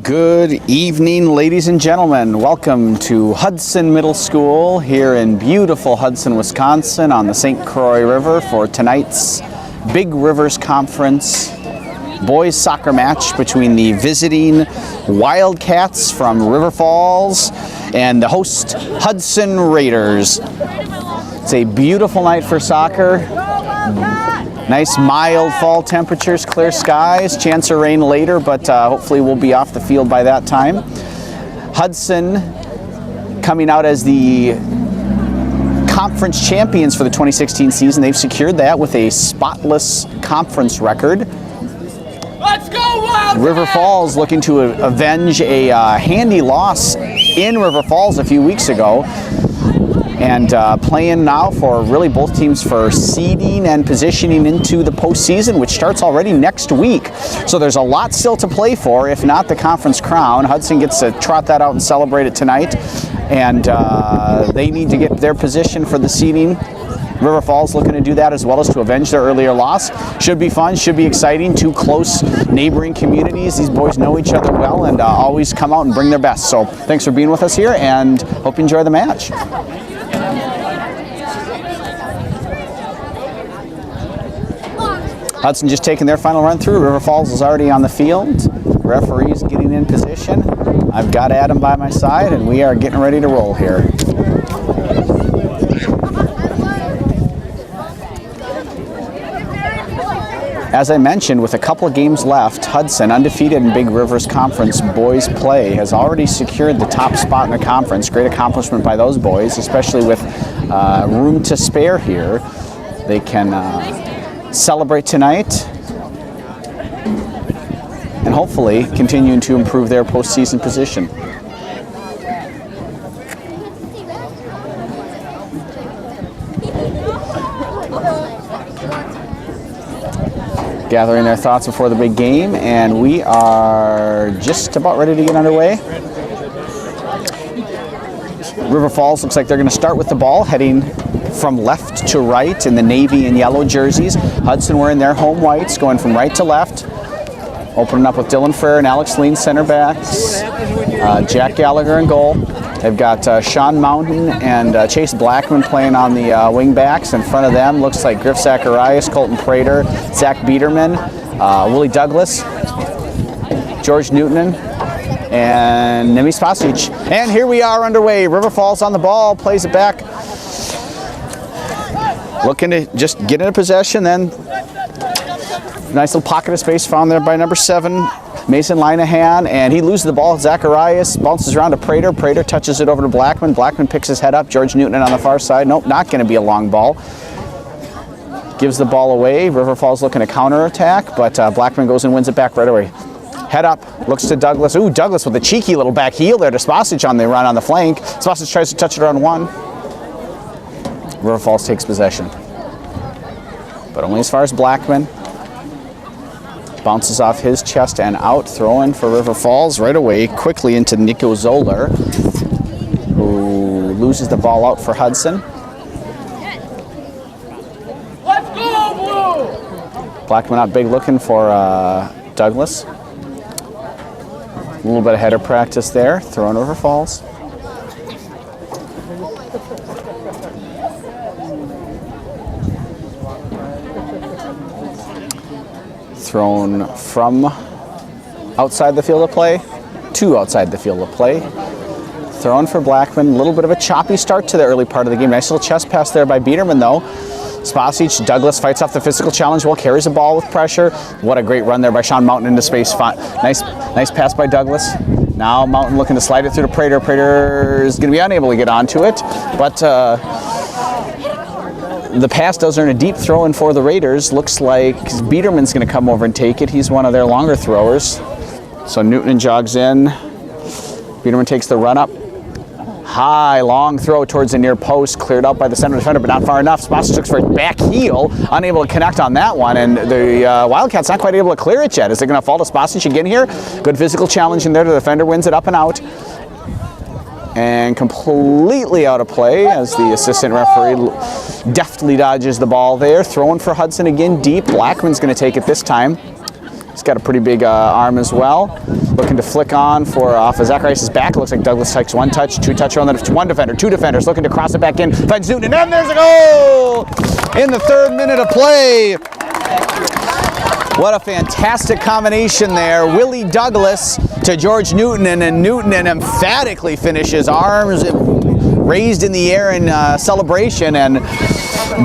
Good evening, ladies and gentlemen. Welcome to Hudson Middle School here in beautiful Hudson, Wisconsin on the St. Croix River for tonight's Big Rivers Conference boys soccer match between the visiting Wildcats from River Falls and the host Hudson Raiders. It's a beautiful night for soccer. Nice mild fall temperatures, clear skies, chance of rain later, but hopefully we'll be off the field by that time. Hudson coming out as the conference champions for the 2016 season. They've secured that with a spotless conference record. Let's go, Wildcats! River Falls looking to avenge a handy loss in River Falls a few weeks ago. And playing now for really both teams for seeding and positioning into the postseason, which starts already next week. So there's a lot still to play for, if not the conference crown. Hudson gets to trot that out and celebrate it tonight. And they need to get their position for the seeding. River Falls looking to do that as well as to avenge their earlier loss. Should be fun, should be exciting. Two close neighboring communities. These boys know each other well and always come out and bring their best. So thanks for being with us here and hope you enjoy the match. Hudson just taking their final run through. River Falls is already on the field. Referees getting in position. I've got Adam by my side and we are getting ready to roll here. As I mentioned, with a couple of games left, Hudson, undefeated in Big Rivers Conference boys play, has already secured the top spot in the conference. Great accomplishment by those boys, especially with room to spare here. They can celebrate tonight and hopefully continuing to improve their postseason position. Gathering their thoughts before the big game, and we are just about ready to get underway. River Falls looks like they're going to start with the ball, heading from left to right in the navy and yellow jerseys. Hudson wearing their home whites, going from right to left. Opening up with Dylan Frere and Alex Lean center backs. Jack Gallagher in goal. They've got Sean Mountain and Chase Blackman playing on the wing backs. In front of them looks like Griff Zacharias, Colton Prater, Zach Biederman, Willie Douglas, George Newton, and Nemi Spasic. And here we are underway. River Falls on the ball, plays it back. Looking to just get into possession, then nice little pocket of space found there by number 7, Mason Linehan, and he loses the ball. Zacharias bounces around to Prater. Prater touches it over to Blackman. Blackman picks his head up. George Newton on the far side. Nope, not going to be a long ball. Gives the ball away. River Falls looking to counterattack, but Blackman goes and wins it back right away. Head up, looks to Douglas. Ooh, Douglas with a cheeky little back heel there to Spasic on the run on the flank. Spasic tries to touch it around one. River Falls takes possession, but only as far as Blackman. Bounces off his chest and out, throwing for River Falls right away, quickly into Nico Zoller, who loses the ball out for Hudson. Let's go, Blue! Blackman out big looking for Douglas. A little bit of header practice there, throwing River Falls. Thrown from outside the field of play to outside the field of play. Thrown for Blackman. A little bit of a choppy start to the early part of the game. Nice little chest pass there by Biederman though. Spasic, Douglas fights off the physical challenge, well, carries the ball with pressure. What a great run there by Sean Mountain into space. Nice pass by Douglas. Now Mountain looking to slide it through to Prater. Prater is going to be unable to get onto it, but the pass does earn a deep throw in for the Raiders. Looks like Biederman's going to come over and take it. He's one of their longer throwers. So Newton jogs in. Biederman takes the run up. High, long throw towards the near post. Cleared out by the center defender, but not far enough. Spasic looks for his back heel. Unable to connect on that one. And the Wildcats not quite able to clear it yet. Is it going to fall to Spasic again here? Good physical challenge in there. The defender wins it up and out. And completely out of play as the assistant referee deftly dodges the ball there. Throwing for Hudson again deep. Blackman's going to take it this time. He's got a pretty big arm as well. Looking to flick on for off of Zacharias' back. It looks like Douglas takes 1 touch, 2 touch on the one defender, 2 defenders looking to cross it back in. Finds Newton, and there's a goal in the 3rd minute of play. What a fantastic combination there. Willie Douglas to George Newton, and Newton emphatically finishes, arms raised in the air in celebration, and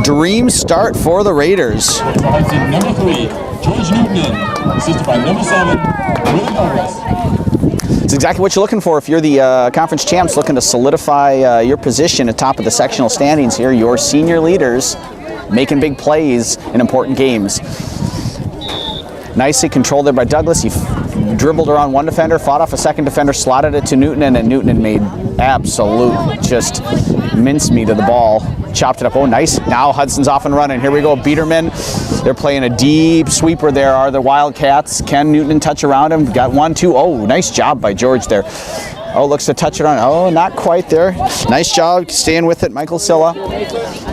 dream start for the Raiders. Number 3, George Newton, assisted by number 7, Willie Douglas. It's exactly what you're looking for if you're the conference champs looking to solidify your position at top of the sectional standings here. Your senior leaders making big plays in important games. Nicely controlled there by Douglas. He dribbled around 1 defender, fought off a 2nd defender, slotted it to Newton, and Newton made absolute just mincemeat of the ball. Chopped it up. Oh, nice. Now Hudson's off and running. Here we go. Biederman. They're playing a deep sweeper there, are the Wildcats. Can Newton touch around him? Got 1, 2. Oh, nice job by George there. Oh, looks to touch it on. Oh, not quite there. Nice job staying with it, Michael Silla.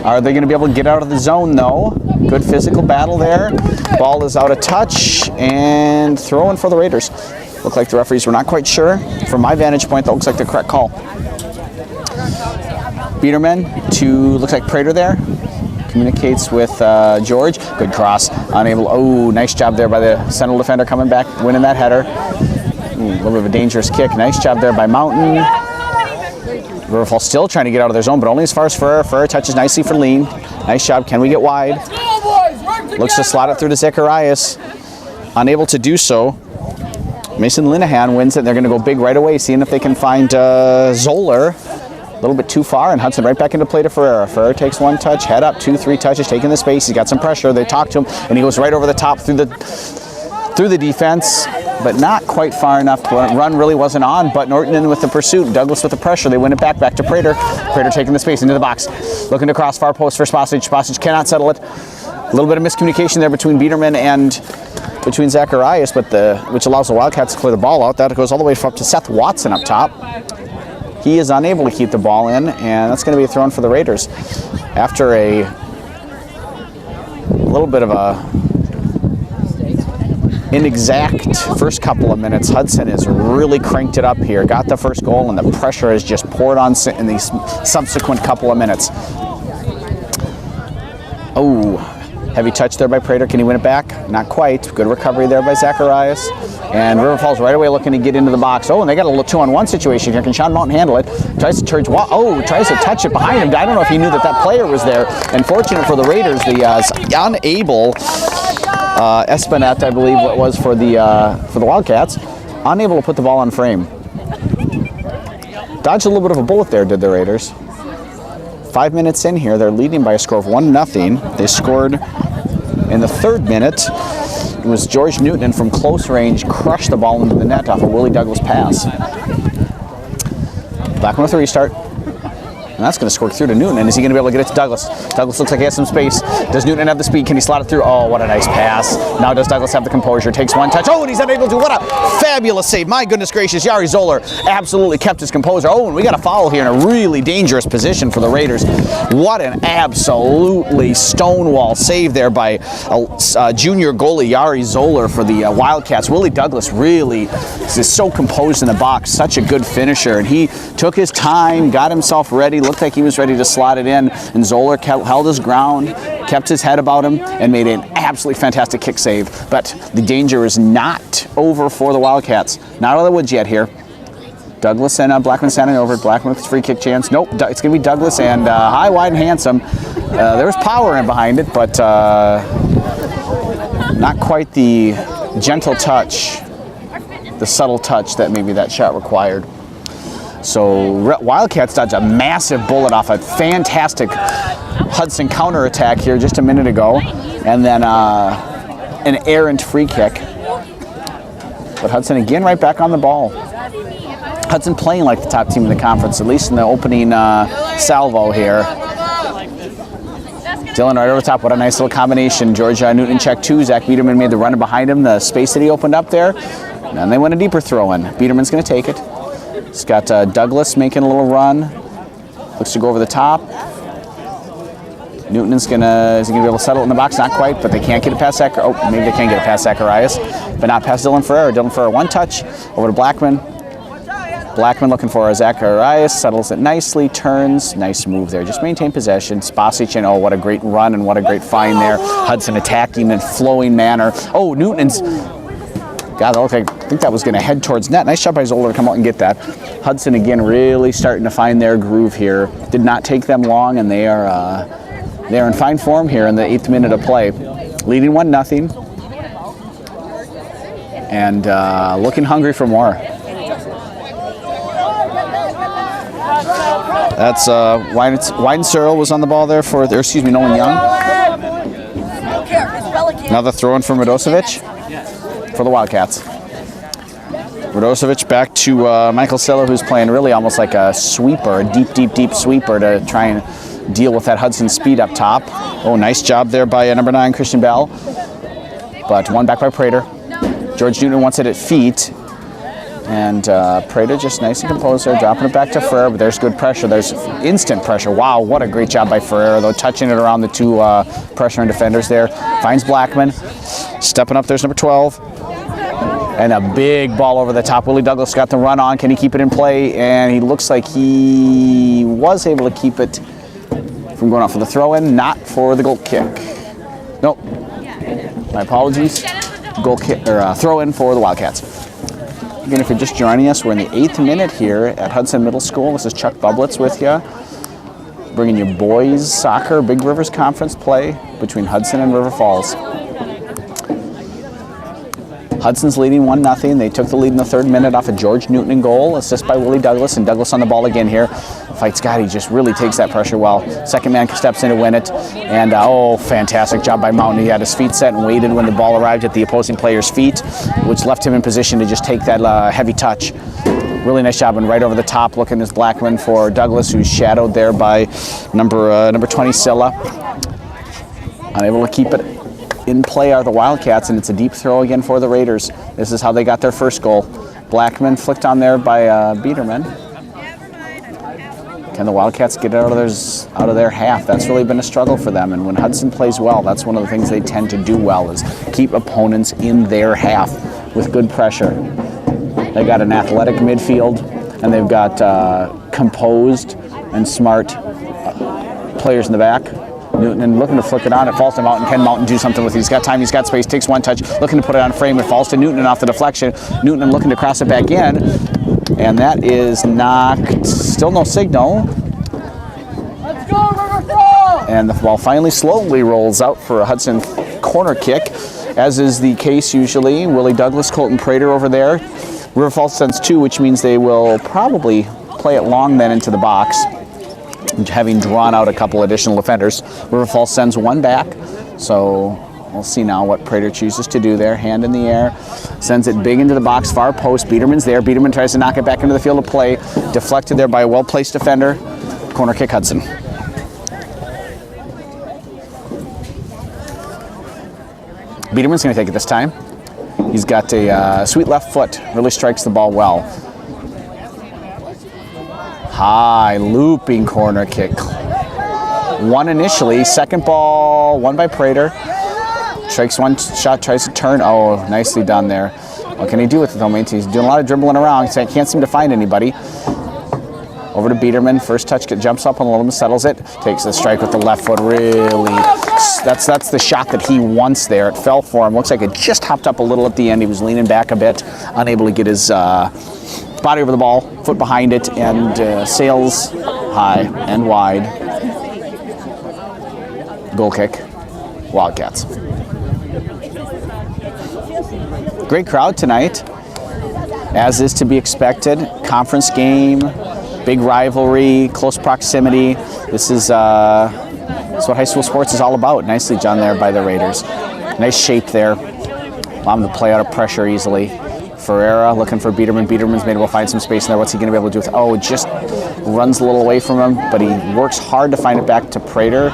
Are they going to be able to get out of the zone, though? Good physical battle there. Ball is out of touch and throwing for the Raiders. Looked like the referees were not quite sure. From my vantage point, that looks like the correct call. Biederman to, looks like Prater there. Communicates with George. Good cross. Unable. Oh, nice job there by the Sentinel defender coming back, winning that header. A little bit of a dangerous kick. Nice job there by Mountain. Riverfall still trying to get out of their zone, but only as far as Ferrer. Ferrer touches nicely for Lean. Nice job. Can we get wide? Looks to slot it through to Zacharias. Unable to do so. Mason Linehan wins it. They're going to go big right away, seeing if they can find Zoller. A little bit too far, and Hudson right back into play to Ferrer. Ferrer takes 1 touch, head up, 2, 3 touches, taking the space. He's got some pressure. They talk to him, and he goes right over the top through the defense, but not quite far enough. Run really wasn't on, but Norton in with the pursuit. Douglas with the pressure. They win it back to Prater. Prater taking the space into the box. Looking to cross far post for Spasic. Spasic cannot settle it. A little bit of miscommunication there between Biederman and between Zacharias, but which allows the Wildcats to clear the ball out. That goes all the way up to Seth Watson up top. He is unable to keep the ball in, and that's going to be a throw-in for the Raiders. After a little bit of a inexact first couple of minutes, Hudson has really cranked it up here. Got the first goal, and the pressure has just poured on in these subsequent couple of minutes. Oh, heavy touch there by Prater. Can he win it back? Not quite. Good recovery there by Zacharias. And River Falls right away looking to get into the box. Oh, and they got a little 2-on-1 situation here. Can Sean Mountain handle it? Tries to tries to touch it behind him. I don't know if he knew that player was there. And fortunate for the Raiders, the unable Espinette, I believe what was for the Wildcats, unable to put the ball on frame. Dodged a little bit of a bullet there, did the Raiders. 5 minutes in here, they're leading by a score of 1-0. They scored in the 3rd minute. It was George Newton from close range, crushed the ball into the net off a Willie Douglas pass. Back with a restart. And that's going to score through to Newton. And is he going to be able to get it to Douglas? Douglas looks like he has some space. Does Newton have the speed? Can he slot it through? Oh, what a nice pass. Now does Douglas have the composure? Takes 1 touch. Oh, and he's unable to. What a fabulous save. My goodness gracious. Yari Zoller absolutely kept his composure. Oh, and we got a foul here in a really dangerous position for the Raiders. What an absolutely stonewall save there by junior goalie Yari Zoller for the Wildcats. Willie Douglas really is so composed in the box. Such a good finisher. And he took his time, got himself ready. Looked like he was ready to slot it in, and Zoller held his ground, kept his head about him, and made an absolutely fantastic kick save. But the danger is not over for the Wildcats. Not out of the woods yet here. Douglas and Blackman standing over. Blackman with his free kick chance. Nope, it's going to be Douglas and high, wide, and handsome. There was power in behind it, but not quite the gentle touch, the subtle touch that maybe that shot required. So Wildcats dodged a massive bullet off a fantastic Hudson counterattack here just a minute ago, and then an errant free kick. But Hudson again right back on the ball. Hudson playing like the top team in the conference, at least in the opening salvo here. Dylan right over the top. What a nice little combination. George Newton checked 2. Zach Biederman made the run behind him, the space that he opened up there. And then they went a deeper throw in. Biederman's going to take it. It's got Douglas making a little run. Looks to go over the top. Newton's is he gonna be able to settle it in the box? Not quite, but they can't get it past Zacharias. Oh, maybe they can get it past Zacharias, but not past Dylan Ferrer. Dylan Ferrer, one touch over to Blackman. Blackman looking for Zacharias, settles it nicely, turns, nice move there. Just maintain possession. Spasic, and oh, what a great run and what a great find there. Hudson attacking in flowing manner. Oh, Newton's, God, that looked like, I think that was gonna head towards net. Nice shot by Zoller to come out and get that. Hudson again really starting to find their groove here. Did not take them long, and they are in fine form here in the 8th minute of play. Leading 1-0. And looking hungry for more. That's Weidensearl was on the ball there for, Nolan Young. Another throw in for Radosevic for the Wildcats. Radosevic back to Michael Siller, who's playing really almost like a sweeper, a deep sweeper to try and deal with that Hudson speed up top. Oh, nice job there by number 9, Christian Bell. But one back by Prater. George Newton wants it at feet. And Prater just nice and composed there, dropping it back to Ferrer, but there's good pressure. There's instant pressure. Wow, what a great job by Ferrer, though, touching it around the two pressuring defenders there. Finds Blackman. Stepping up, there's number 12. And a big ball over the top. Willie Douglas got the run on. Can he keep it in play? And he looks like he was able to keep it from going off for the throw-in, not for the goal kick. Nope. My apologies. Goal kick, or throw-in for the Wildcats. Again, if you're just joining us, we're in the 8th minute here at Hudson Middle School. This is Chuck Bublitz with you, bringing you boys soccer Big Rivers Conference play between Hudson and River Falls. Hudson's leading 1-0. They took the lead in the 3rd minute off a George Newton in goal, assist by Willie Douglas, and Douglas on the ball again here. Fight Scott, he just really takes that pressure well. Second man steps in to win it, and oh, fantastic job by Mountain. He had his feet set and waited when the ball arrived at the opposing player's feet, which left him in position to just take that heavy touch. Really nice job, and right over the top, looking as Blackman for Douglas, who's shadowed there by number 20, Silla. Unable to keep it in play are the Wildcats, and it's a deep throw again for the Raiders. This is how they got their first goal. Blackman flicked on there by Biederman. Can the Wildcats get it out of their half? That's really been a struggle for them, and when Hudson plays well, that's one of the things they tend to do well, is keep opponents in their half with good pressure. They got an athletic midfield, and they've got composed and smart players in the back. Newton looking to flick it on. It falls to Mountain. Can Mountain do something with it? He's got time. He's got space. Takes one touch. Looking to put it on frame. It falls to Newton off the deflection. Newton looking to cross it back in. And that is knocked. Still no signal. Let's go, River Falls! And the ball finally slowly rolls out for a Hudson corner kick, as is the case usually. Willie Douglas, Colton Prater over there. River Falls sends 2, which means they will probably play it long then into the box, having drawn out a couple additional defenders. River Falls sends 1 back, so we'll see now what Prater chooses to do there. Hand in the air, sends it big into the box, far post. Biederman's there. Biederman tries to knock it back into the field of play. Deflected there by a well-placed defender. Corner kick, Hudson. Biederman's going to take it this time. He's got a sweet left foot. Really strikes the ball well. High looping corner kick. 1 initially, second ball, 1 by Prater. Strikes 1 shot, tries to turn. Oh, nicely done there. What can he do with it though, mate? He's doing a lot of dribbling around. He can't seem to find anybody. Over to Biederman. First touch, jumps up on the limb, settles it. Takes the strike with the left foot. Really, that's the shot that he wants there. It fell for him. Looks like it just hopped up a little at the end. He was leaning back a bit, unable to get his body over the ball, foot behind it, and sails high and wide. Goal kick, Wildcats. Great crowd tonight, as is to be expected. Conference game, big rivalry, close proximity. This is what high school sports is all about. Nicely done there by the Raiders. Nice shape there. Allow them to play out of pressure easily. Ferreira looking for Biederman. Biederman's been able to find some space in there. What's he going to be able to do with it? Oh, just runs a little away from him, but he works hard to find it back to Prater.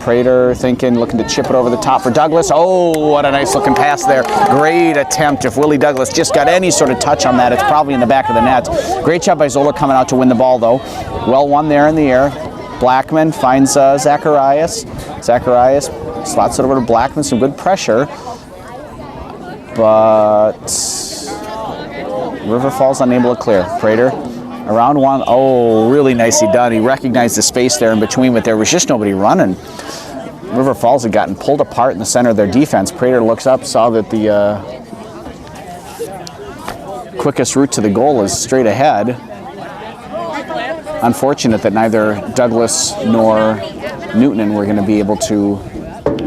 Prater thinking, looking to chip it over the top for Douglas. Oh, what a nice looking pass there. Great attempt. If Willie Douglas just got any sort of touch on that, it's probably in the back of the net. Great job by Zola coming out to win the ball, though. Well won there in the air. Blackman finds Zacharias. Zacharias slots it over to Blackman, some good pressure. But River Falls unable to clear. Prater around one. Oh, really nicely done. He recognized the space there in between, but there was just nobody running. River Falls had gotten pulled apart in the center of their defense. Prater looks up, saw that the quickest route to the goal is straight ahead. Unfortunate that neither Douglas nor Newton were going to be able to,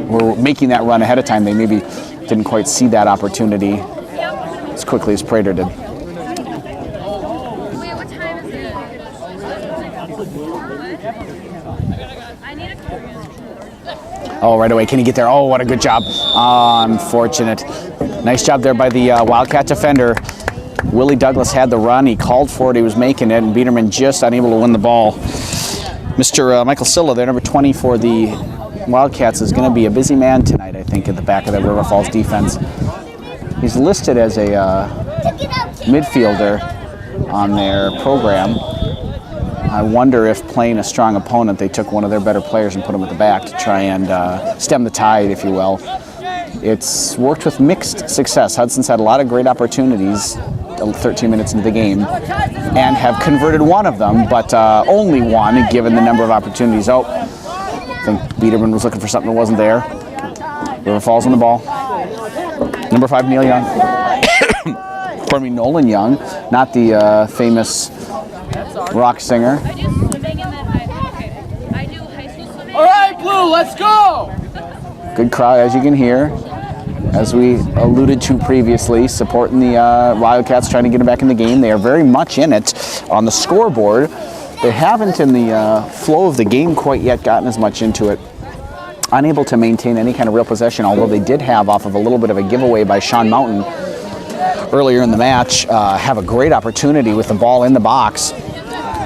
were making that run ahead of time. They maybe didn't quite see that opportunity as quickly as Prater did. Oh, right away. Can he get there? Oh, what a good job. Unfortunate. Nice job there by the Wildcat defender. Willie Douglas had the run. He called for it. He was making it, and Biederman just unable to win the ball. Mr. Michael Silla, there, number 20 for the Wildcats, is going to be a busy man tonight, I think, at the back of the River Falls defense. He's listed as a midfielder on their program. I wonder if playing a strong opponent, they took one of their better players and put him at the back to try and stem the tide, if you will. It's worked with mixed success. Hudson's had a lot of great opportunities 13 minutes into the game and have converted one of them, but only one given the number of opportunities. Oh, I think Biederman was looking for something that wasn't there. River Falls on the ball. Number 5, Neil Young. Pardon me, Nolan Young, not the famous rock singer. All right, Blue, let's go! Good crowd, as you can hear. As we alluded to previously, supporting the Wildcats, trying to get them back in the game. They are very much in it on the scoreboard. They haven't in the flow of the game quite yet gotten as much into it. Unable to maintain any kind of real possession, although they did have, off of a little bit of a giveaway by Sean Mountain earlier in the match, have a great opportunity with the ball in the box.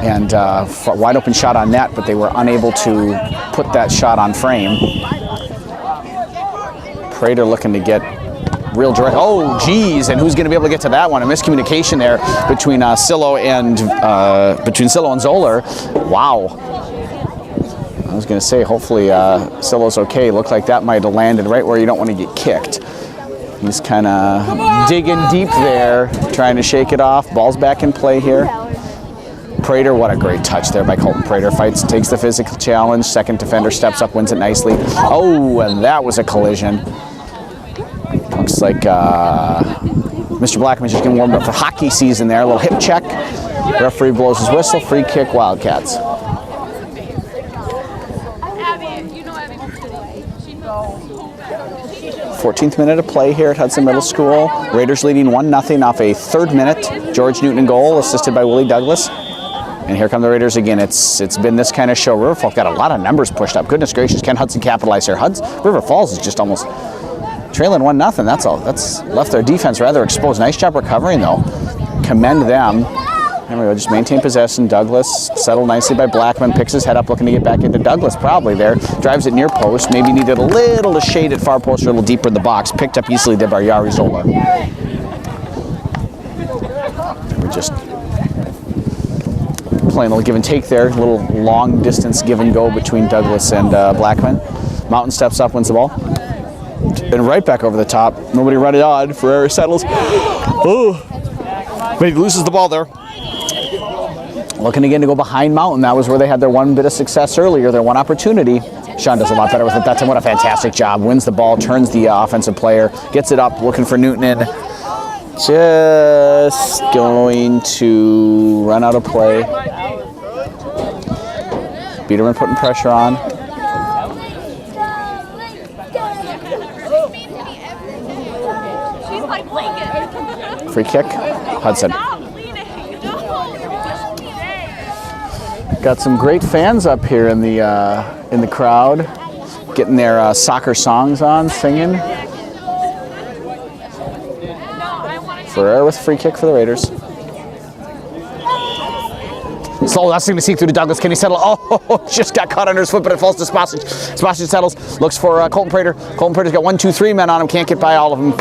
And wide open shot on net, but they were unable to put that shot on frame. Prater looking to get real direct. Oh, geez, and who's going to be able to get to that one? A miscommunication there between Sillo and Zoller. Wow. I was going to say, hopefully Sillo's okay. Looked like that might have landed right where you don't want to get kicked. He's kind of digging deep there, trying to shake it off. Ball's back in play here. Prater, what a great touch there by Colton Prater. Fights, takes the physical challenge. Second defender steps up, wins it nicely. Oh, and that was a collision. Looks like Mr. Blackman's just getting warmed up for hockey season there. A little hip check. Referee blows his whistle. Free kick, Wildcats. 14th minute of play here at Hudson Middle School. Raiders leading 1-0 off a third minute. George Newton in goal, assisted by Willie Douglas. And here come the Raiders again. It's been this kind of show. River Falls got a lot of numbers pushed up. Goodness gracious, can Hudson capitalize here? River Falls is just almost trailing 1-0. That's all. That's left their defense rather exposed. Nice job recovering though. Commend them. There we go, just maintain possession. Douglas settled nicely by Blackman, picks his head up looking to get back into Douglas probably there. Drives it near post, maybe needed a little to shade at far post or a little deeper in the box. Picked up easily there by Yari Zola. We're just playing a little give and take there, a little long distance give and go between Douglas and Blackman. Mountain steps up, wins the ball. And right back over the top. Nobody run it on. Ferreira settles. Oh, but he loses the ball there. Looking again to go behind Mountain. That was where they had their one bit of success earlier, their one opportunity. Sean does a lot better with it that time. What a fantastic job. Wins the ball, turns the offensive player, gets it up, looking for Newton in. Just going to run out of play. Biederman putting pressure on. Free kick, Hudson. Got some great fans up here in the crowd, getting their soccer songs on, singing. Ferrer with free kick for the Raiders. Slow, that's going to see through to Douglas. Can he settle? Oh, just got caught under his foot, but it falls to Spasic. Spasic settles, looks for Colton Prater. Colton Prater's got 1, 2, 3 men on him, can't get by all of them.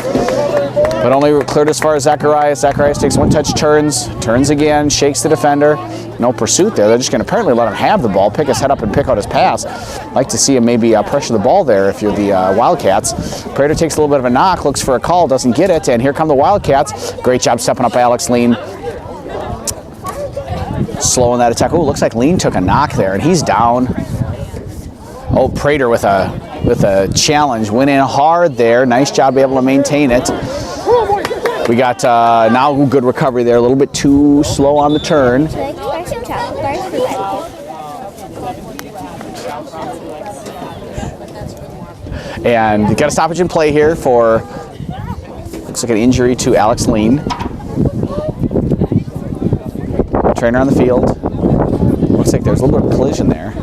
But only cleared as far as Zacharias. Zacharias takes 1 touch, turns again, shakes the defender. No pursuit there. They're just going to apparently let him have the ball, pick his head up and pick out his pass. Like to see him maybe pressure the ball there if you're the Wildcats. Prater takes a little bit of a knock, looks for a call, doesn't get it, and here come the Wildcats. Great job stepping up Alex Lean. Slowing that attack. Oh, looks like Lean took a knock there, and he's down. Oh, Prater with a challenge. Went in hard there. Nice job able to maintain it. We got now good recovery there. A little bit too slow on the turn. And you got a stoppage in play here for, looks like an injury to Alex Lean. Trainer on the field. Looks like there's a little bit of collision there.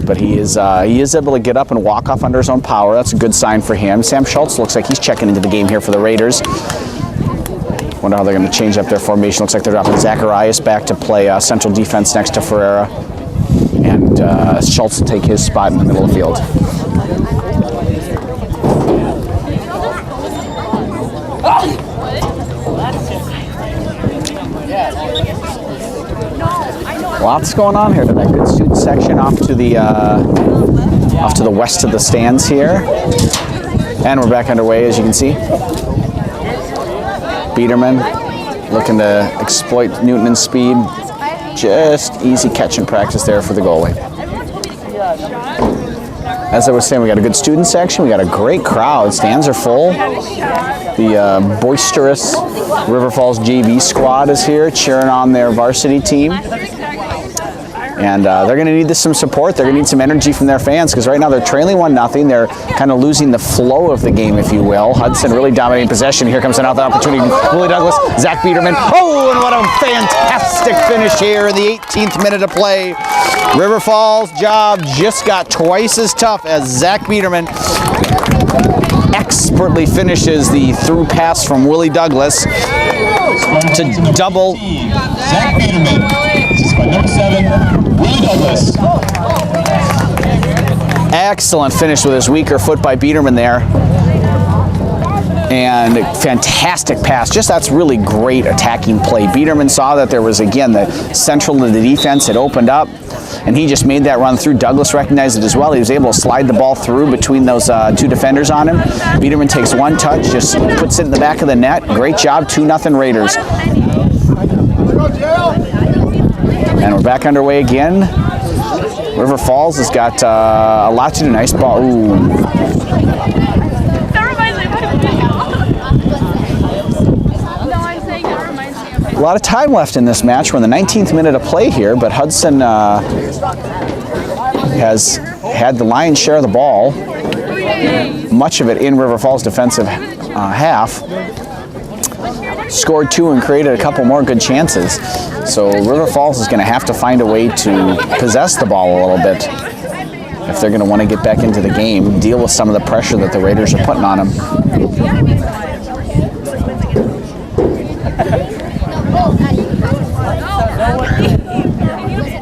But he is able to get up and walk off under his own power. That's a good sign for him. Sam Schultz looks like he's checking into the game here for the Raiders. Wonder how they're going to change up their formation. Looks like they're dropping Zacharias back to play central defense next to Ferreira. And Schultz will take his spot in the middle of the field. Lots going on here tonight. Good student section off to the west of the stands here, and we're back underway as you can see. Biederman looking to exploit Newton's speed. Just easy catch and practice there for the goalie. As I was saying, we got a good student section. We got a great crowd. Stands are full. The boisterous River Falls JV squad is here cheering on their varsity team. And they're going to need some support. They're going to need some energy from their fans because right now they're trailing 1-0. They're kind of losing the flow of the game, if you will. Hudson really dominating possession. Here comes another opportunity. Willie Douglas, Zach Biederman. Oh, and what a fantastic finish here in the 18th minute of play. River Falls' job just got twice as tough as Zach Biederman expertly finishes the through pass from Willie Douglas to double. Zach Biederman, assisted by number 7, Willie Douglas. Excellent finish with his weaker foot by Biederman there. And fantastic pass. Just that's really great attacking play. Biederman saw that there was, again, the central of the defense had opened up, and he just made that run through. Douglas recognized it as well. He was able to slide the ball through between those two defenders on him. Biederman takes 1 touch, just puts it in the back of the net. Great job, 2-0 Raiders. And we're back underway again. River Falls has got a lot to do. Nice ball. Ooh. A lot of time left in this match. We're in the 19th minute of play here, but Hudson has had the lion's share of the ball, much of it in River Falls' defensive half. Scored 2 and created a couple more good chances. So River Falls is going to have to find a way to possess the ball a little bit if they're going to want to get back into the game, deal with some of the pressure that the Raiders are putting on them.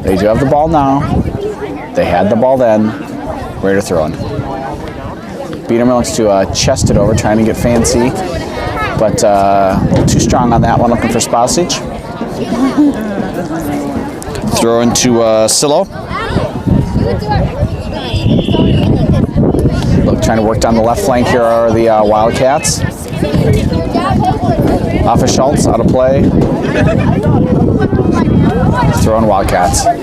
They do have the ball now. They had the ball then. Raider throwing. Biederman looks to chest it over, trying to get fancy, but a little too strong on that one, looking for Spasic. Throw into Silo. Look, trying to work down the left flank here are the Wildcats. Off of Schultz, out of play. Throwing Wildcats. Going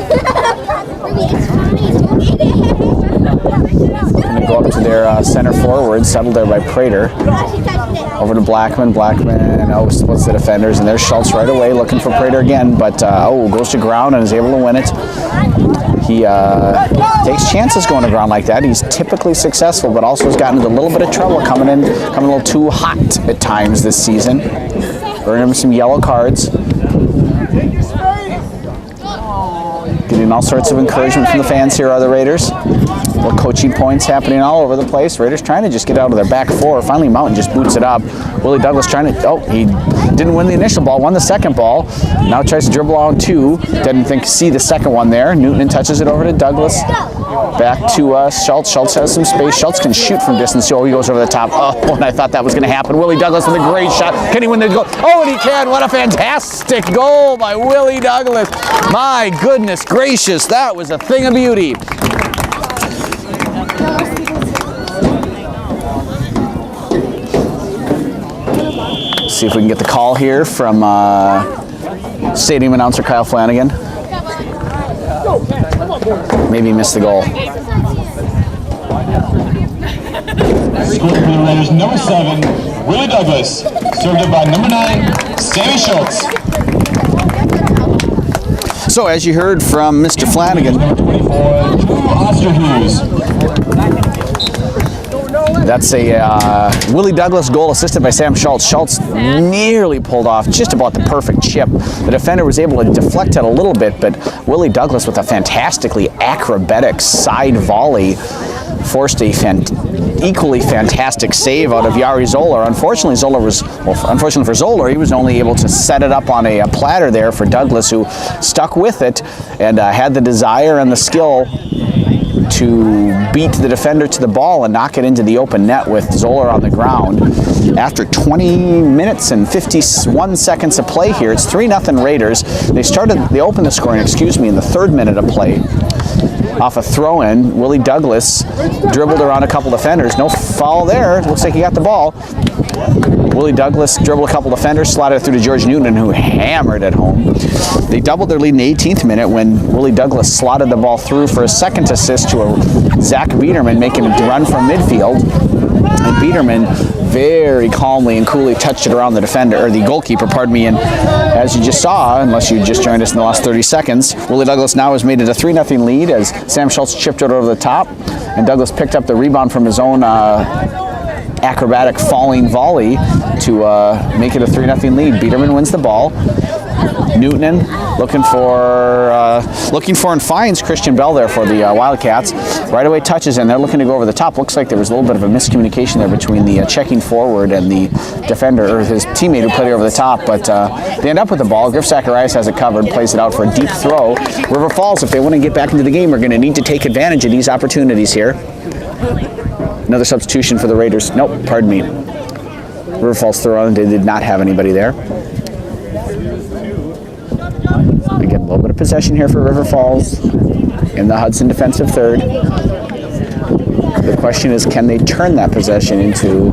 to go up to their center forward, settled there by Prater. Over to Blackman. Blackman what's the defenders, and there's Schultz right away looking for Prater again, but goes to ground and is able to win it. He takes chances going to ground like that. He's typically successful, but also has gotten into a little bit of trouble coming a little too hot at times this season. Earning him some yellow cards. Getting all sorts of encouragement from the fans here are the Raiders. Little coaching points happening all over the place. Raiders trying to just get out of their back four. Finally, Mountain just boots it up. Willie Douglas trying to, oh, he didn't win the initial ball, won the second ball. Now tries to dribble on two. Didn't see the second one there. Newton touches it over to Douglas. Back to Schultz. Schultz has some space. Schultz can shoot from distance. Oh, he goes over the top. Oh, and I thought that was going to happen. Willie Douglas with a great shot. Can he win the goal? Oh, and he can. What a fantastic goal by Willie Douglas. My goodness gracious, that was a thing of beauty. See if we can get the call here from stadium announcer Kyle Flanagan. Maybe missed the goal. Scored for the Raiders, number 7, Willie Douglas. Served up by number 9, Sammy Schultz. So as you heard from Mr. Flanagan, Number 24, Osterhus. that's a Willie Douglas goal assisted by Sam Schultz. Schultz nearly pulled off just about the perfect chip. The defender was able to deflect it a little bit, but Willie Douglas with a fantastically acrobatic side volley forced a equally fantastic save out of Yari Zoller. Unfortunately, unfortunately for Zoller, he was only able to set it up on a platter there for Douglas, who stuck with it and had the desire and the skill to beat the defender to the ball and knock it into the open net with Zoller on the ground. After 20 minutes and 51 seconds of play here, it's 3-0 Raiders. They opened the scoring, in the third minute of play. Off a throw-in, Willie Douglas dribbled around a couple defenders. No foul there. Looks like he got the ball. Willie Douglas dribbled a couple defenders, slotted it through to George Newton, who hammered it home. They doubled their lead in the 18th minute when Willie Douglas slotted the ball through for a second assist to Zach Biederman, making a run from midfield. And Biederman very calmly and coolly touched it around the defender, or the goalkeeper, pardon me. And as you just saw, unless you just joined us in the last 30 seconds, Willie Douglas now has made it a 3-0 lead as Sam Schultz chipped it over the top, and Douglas picked up the rebound from his own acrobatic falling volley to make it a 3-0 lead. Biederman wins the ball. Newton looking for and finds Christian Bell there for the Wildcats. Right away touches in. They're looking to go over the top. Looks like there was a little bit of a miscommunication there between the checking forward and the defender, or his teammate who played it over the top. But they end up with the ball. Griff Zacharias has it covered, plays it out for a deep throw. River Falls, if they want to get back into the game, are going to need to take advantage of these opportunities here. Another substitution for the Raiders. Nope, pardon me. River Falls throw on. They did not have anybody there. Again, a little bit of possession here for River Falls in the Hudson defensive third. The question is, can they turn that possession into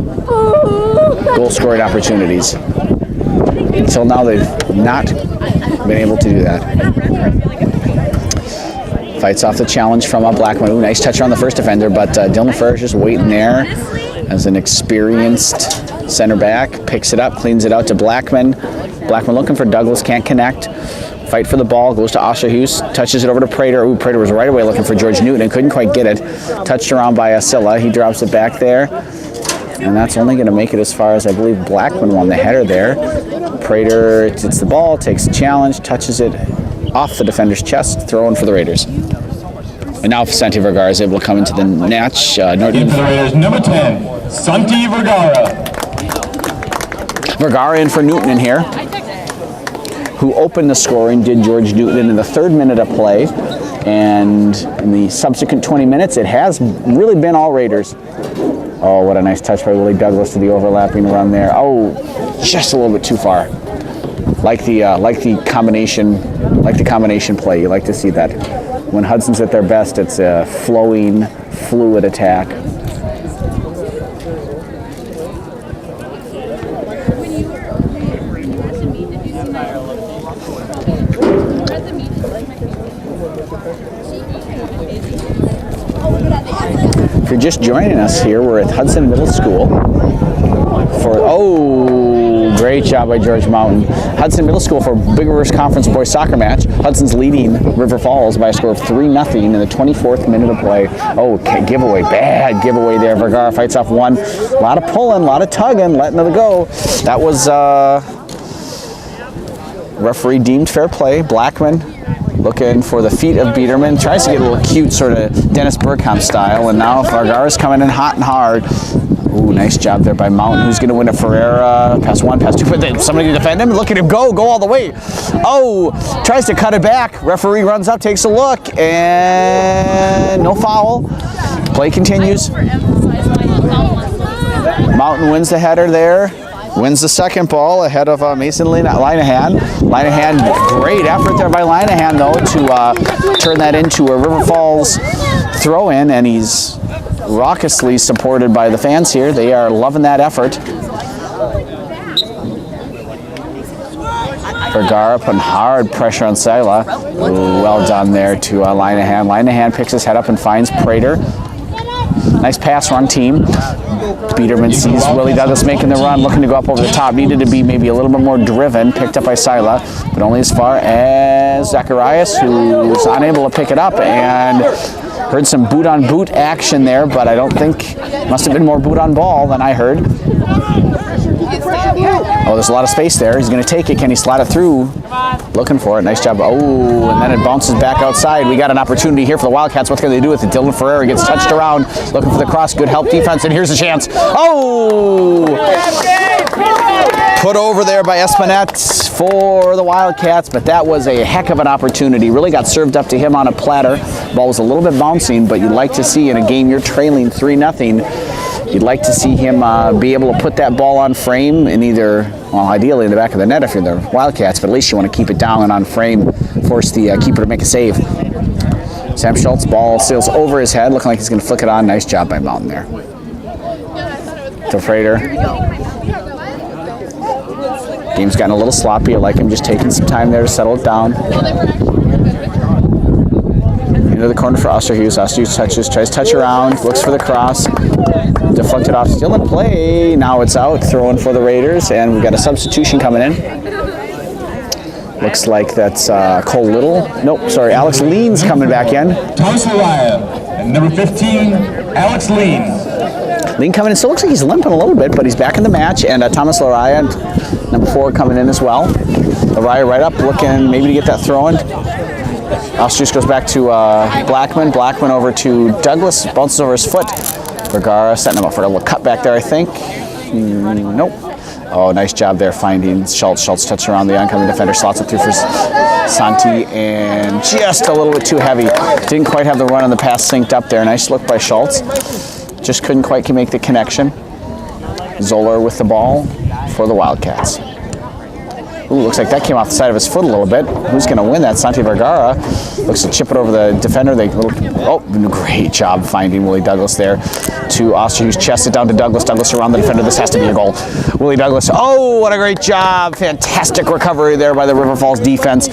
goal-scoring opportunities? Until now, they've not been able to do that. Fights off the challenge from Blackman. Ooh, nice touch on the first defender, but Dylan Ferrer is just waiting there as an experienced center back. Picks it up, cleans it out to Blackman. Blackman looking for Douglas, can't connect. Fight for the ball, goes to Osterhus, touches it over to Prater. Ooh, Prater was right away looking for George Newton and couldn't quite get it. Touched around by Asilla. He drops it back there. And that's only going to make it as far as, I believe, Blackman won the header there. Prater gets the ball, takes the challenge, touches it off the defender's chest, throwing for the Raiders. And now Santi Vergara is able to come into the match. In for the Raiders, number 10, Santi Vergara. Vergara in for Newton in here, who opened the scoring, did George Newton in the third minute of play. And in the subsequent 20 minutes, it has really been all Raiders. Oh, what a nice touch by Willie Douglas to the overlapping run there. Oh, just a little bit too far. Like the combination play. You like to see that. When Hudson's at their best, it's a flowing, fluid attack. If you're just joining us here, we're at Hudson Middle School for, great job by George Mountain. Hudson Middle School for Big Rivers Conference boys soccer match. Hudson's leading River Falls by a score of 3-0 in the 24th minute of play. Oh, giveaway, bad giveaway there. Vergara fights off one. A lot of pulling, a lot of tugging, letting it go. That was referee deemed fair play. Blackman looking for the feet of Biederman. Tries to get a little cute, sort of Dennis Bergkamp style. And now Vergara's coming in hot and hard. Ooh, nice job there by Mountain. Who's going to win it? Ferreira. Pass one, pass two. But somebody to defend him. Look at him go all the way. Oh, tries to cut it back. Referee runs up, takes a look, and no foul. Play continues. Mountain wins the header there. Wins the second ball ahead of Mason Linehan. Linehan, great effort there by Linehan, though, to turn that into a River Falls throw-in, and he's raucously supported by the fans here. They are loving that effort. Vergara putting hard pressure on Sila. Well done there to Linehan. Linehan picks his head up and finds Prater. Nice pass run team. Biederman sees Willie Douglas making the run, looking to go up over the top. Needed to be maybe a little bit more driven. Picked up by Sila, but only as far as Zacharias, who was unable to pick it up, and heard some boot-on-boot action there, but I don't think, must have been more boot-on-ball than I heard. Oh, there's a lot of space there. He's going to take it. Can he slide it through? Looking for it. Nice job. Oh, and then it bounces back outside. We got an opportunity here for the Wildcats. What can they do with it? Dylan Ferreira gets touched around, looking for the cross. Good help defense, and here's a chance. Oh! Put over there by Espinette for the Wildcats, but that was a heck of an opportunity. Really got served up to him on a platter. Ball was a little bit bouncing, but you'd like to see in a game you're trailing 3-0, you'd like to see him be able to put that ball on frame and either, well, ideally in the back of the net if you're the Wildcats, but at least you want to keep it down and on frame, force the keeper to make a save. Sam Schultz, ball sails over his head, looking like he's going to flick it on. Nice job by Mountain there. To Frater. Game's gotten a little sloppy. I like him just taking some time there to settle it down. Into the corner for Osterhues. Osterhues touches, tries to touch around, looks for the cross. Deflected off, still in play. Now it's out, throwing for the Raiders, and we've got a substitution coming in. Looks like that's Cole Little. Nope, sorry, Alex Lean's coming back in. Thomas Lariah, and number 15, Alex Lean. Lean coming in, still looks like he's limping a little bit, but he's back in the match, and Thomas Lariah, number 4, coming in as well. Lariah right up, looking maybe to get that throw in. Ostrich goes back to Blackman. Blackman over to Douglas, bounces over his foot. Vergara setting him up for a little cut back there, I think. Nope. Oh, nice job there finding Schultz. Schultz touches around the oncoming defender, slots it through for Santi, and just a little bit too heavy. Didn't quite have the run on the pass synced up there. Nice look by Schultz. Just couldn't quite make the connection. Zoller with the ball for the Wildcats. Ooh, looks like that came off the side of his foot a little bit. Who's going to win that? Santi Vergara looks to chip it over the defender. Great job finding Willie Douglas there. To Osterhues, chest it down to Douglas. Douglas around the defender. This has to be a goal. Willie Douglas. Oh, what a great job. Fantastic recovery there by the River Falls defense.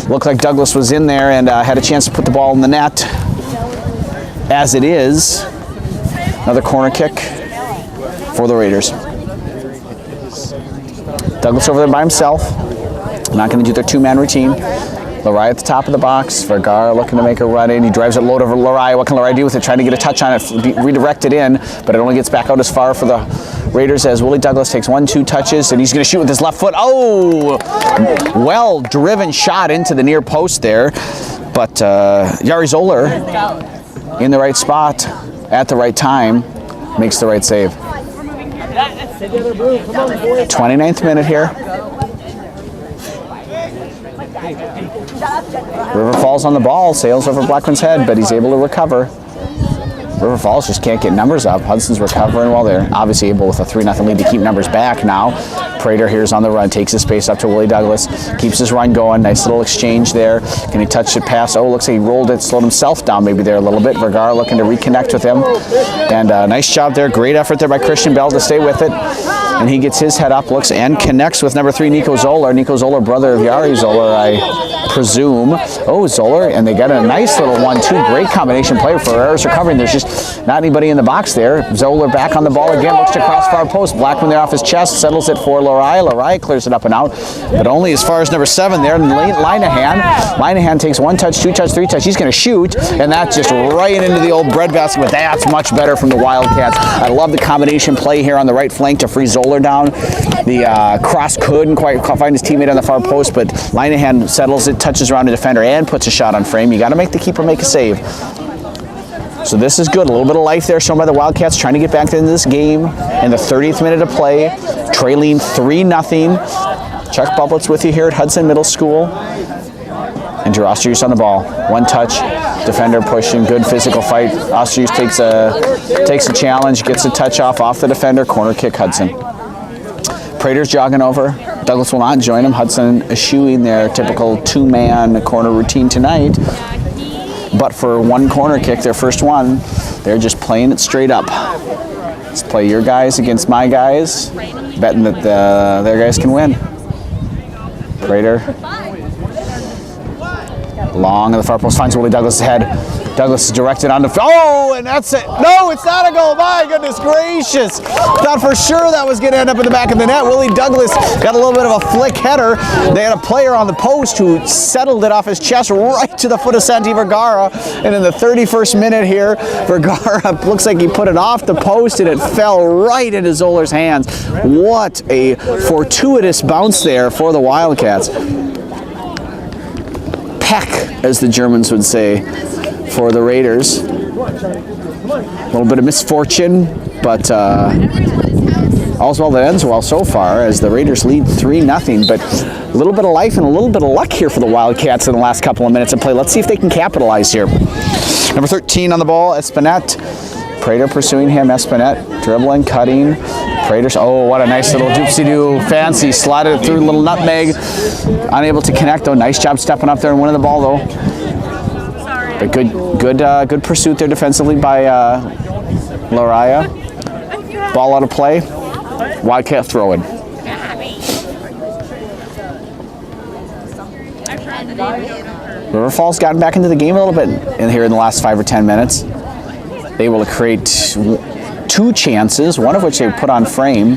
Looked like Douglas was in there and had a chance to put the ball in the net. As it is, another corner kick for the Raiders. Douglas over there by himself. Not going to do their two-man routine. Lariah at the top of the box. Vergara looking to make a run in. He drives it low over Lariah. What can Lariah do with it? Trying to get a touch on it, redirect it in, but it only gets back out as far for the Raiders as Willie Douglas takes 1-2 touches, and he's going to shoot with his left foot. Oh! Well-driven shot into the near post there, but Yari Zoller in the right spot at the right time makes the right save. 29th minute here. River Falls on the ball, sails over Blackman's head, but he's able to recover. River Falls just can't get numbers up. Hudson's recovering well. They're obviously able with a 3-0 lead to keep numbers back now. Prater here's on the run, takes his space up to Willie Douglas, keeps his run going. Nice little exchange there. Can he touch it past? Oh, looks like he rolled it, slowed himself down maybe there a little bit. Vergara looking to reconnect with him. And nice job there. Great effort there by Christian Bell to stay with it. And he gets his head up, looks and connects with number 3, Nico Zoller. Nico Zoller, brother of Yari Zoller, I presume. Oh, Zoller, and they got a nice little 1-2. Great combination play. Ferreira's recovering. There's just not anybody in the box there. Zoller back on the ball again, looks to cross far post. Blackman there off his chest, settles it for Lariah. Lariah clears it up and out, but only as far as number 7 there. Linehan. Linehan takes 1 touch, 2 touch, 3 touch. He's going to shoot, and that's just right into the old breadbasket, but that's much better from the Wildcats. I love the combination play here on the right flank to free Zoller down. The cross couldn't quite find his teammate on the far post, but Linehan settles it, touches around the defender, and puts a shot on frame. You got to make the keeper make a save. So this is good. A little bit of life there shown by the Wildcats trying to get back into this game in the 30th minute of play. Trailing 3-0. Chuck Bublitz with you here at Hudson Middle School. And Drew Osterhuis on the ball. 1 touch. Defender pushing. Good physical fight. Osterhuis takes a challenge. Gets a touch off the defender. Corner kick Hudson. Prater's jogging over. Douglas will not join him. Hudson eschewing their typical 2-man corner routine tonight. But for 1 corner kick, their first one, they're just playing it straight up. Let's play your guys against my guys, betting that their guys can win. Prater. Long in the far post, finds Willie Douglas' head. Douglas is directed on the, oh, and that's it. No, it's not a goal. My goodness gracious. Thought for sure that was going to end up in the back of the net. Willie Douglas got a little bit of a flick header. They had a player on the post who settled it off his chest right to the foot of Santi Vergara. And in the 31st minute here, Vergara looks like he put it off the post and it fell right into Zoller's hands. What a fortuitous bounce there for the Wildcats. Peck, as the Germans would say, for the Raiders. A little bit of misfortune, but all's well that ends well so far as the Raiders lead 3-0. But a little bit of life and a little bit of luck here for the Wildcats in the last couple of minutes of play. Let's see if they can capitalize here. Number 13 on the ball, Espinette. Prater pursuing him, Espinette dribbling, cutting. Prater's, oh, what a nice little doopsie-doo, fancy, slotted it through, little nutmeg. Unable to connect though. Nice job stepping up there and winning the ball though. But good pursuit there defensively by Lariah. Ball out of play. Wildcat throw-in. River Falls gotten back into the game a little bit in here in the last 5 or 10 minutes. Able to create 2 chances, one of which they put on frame.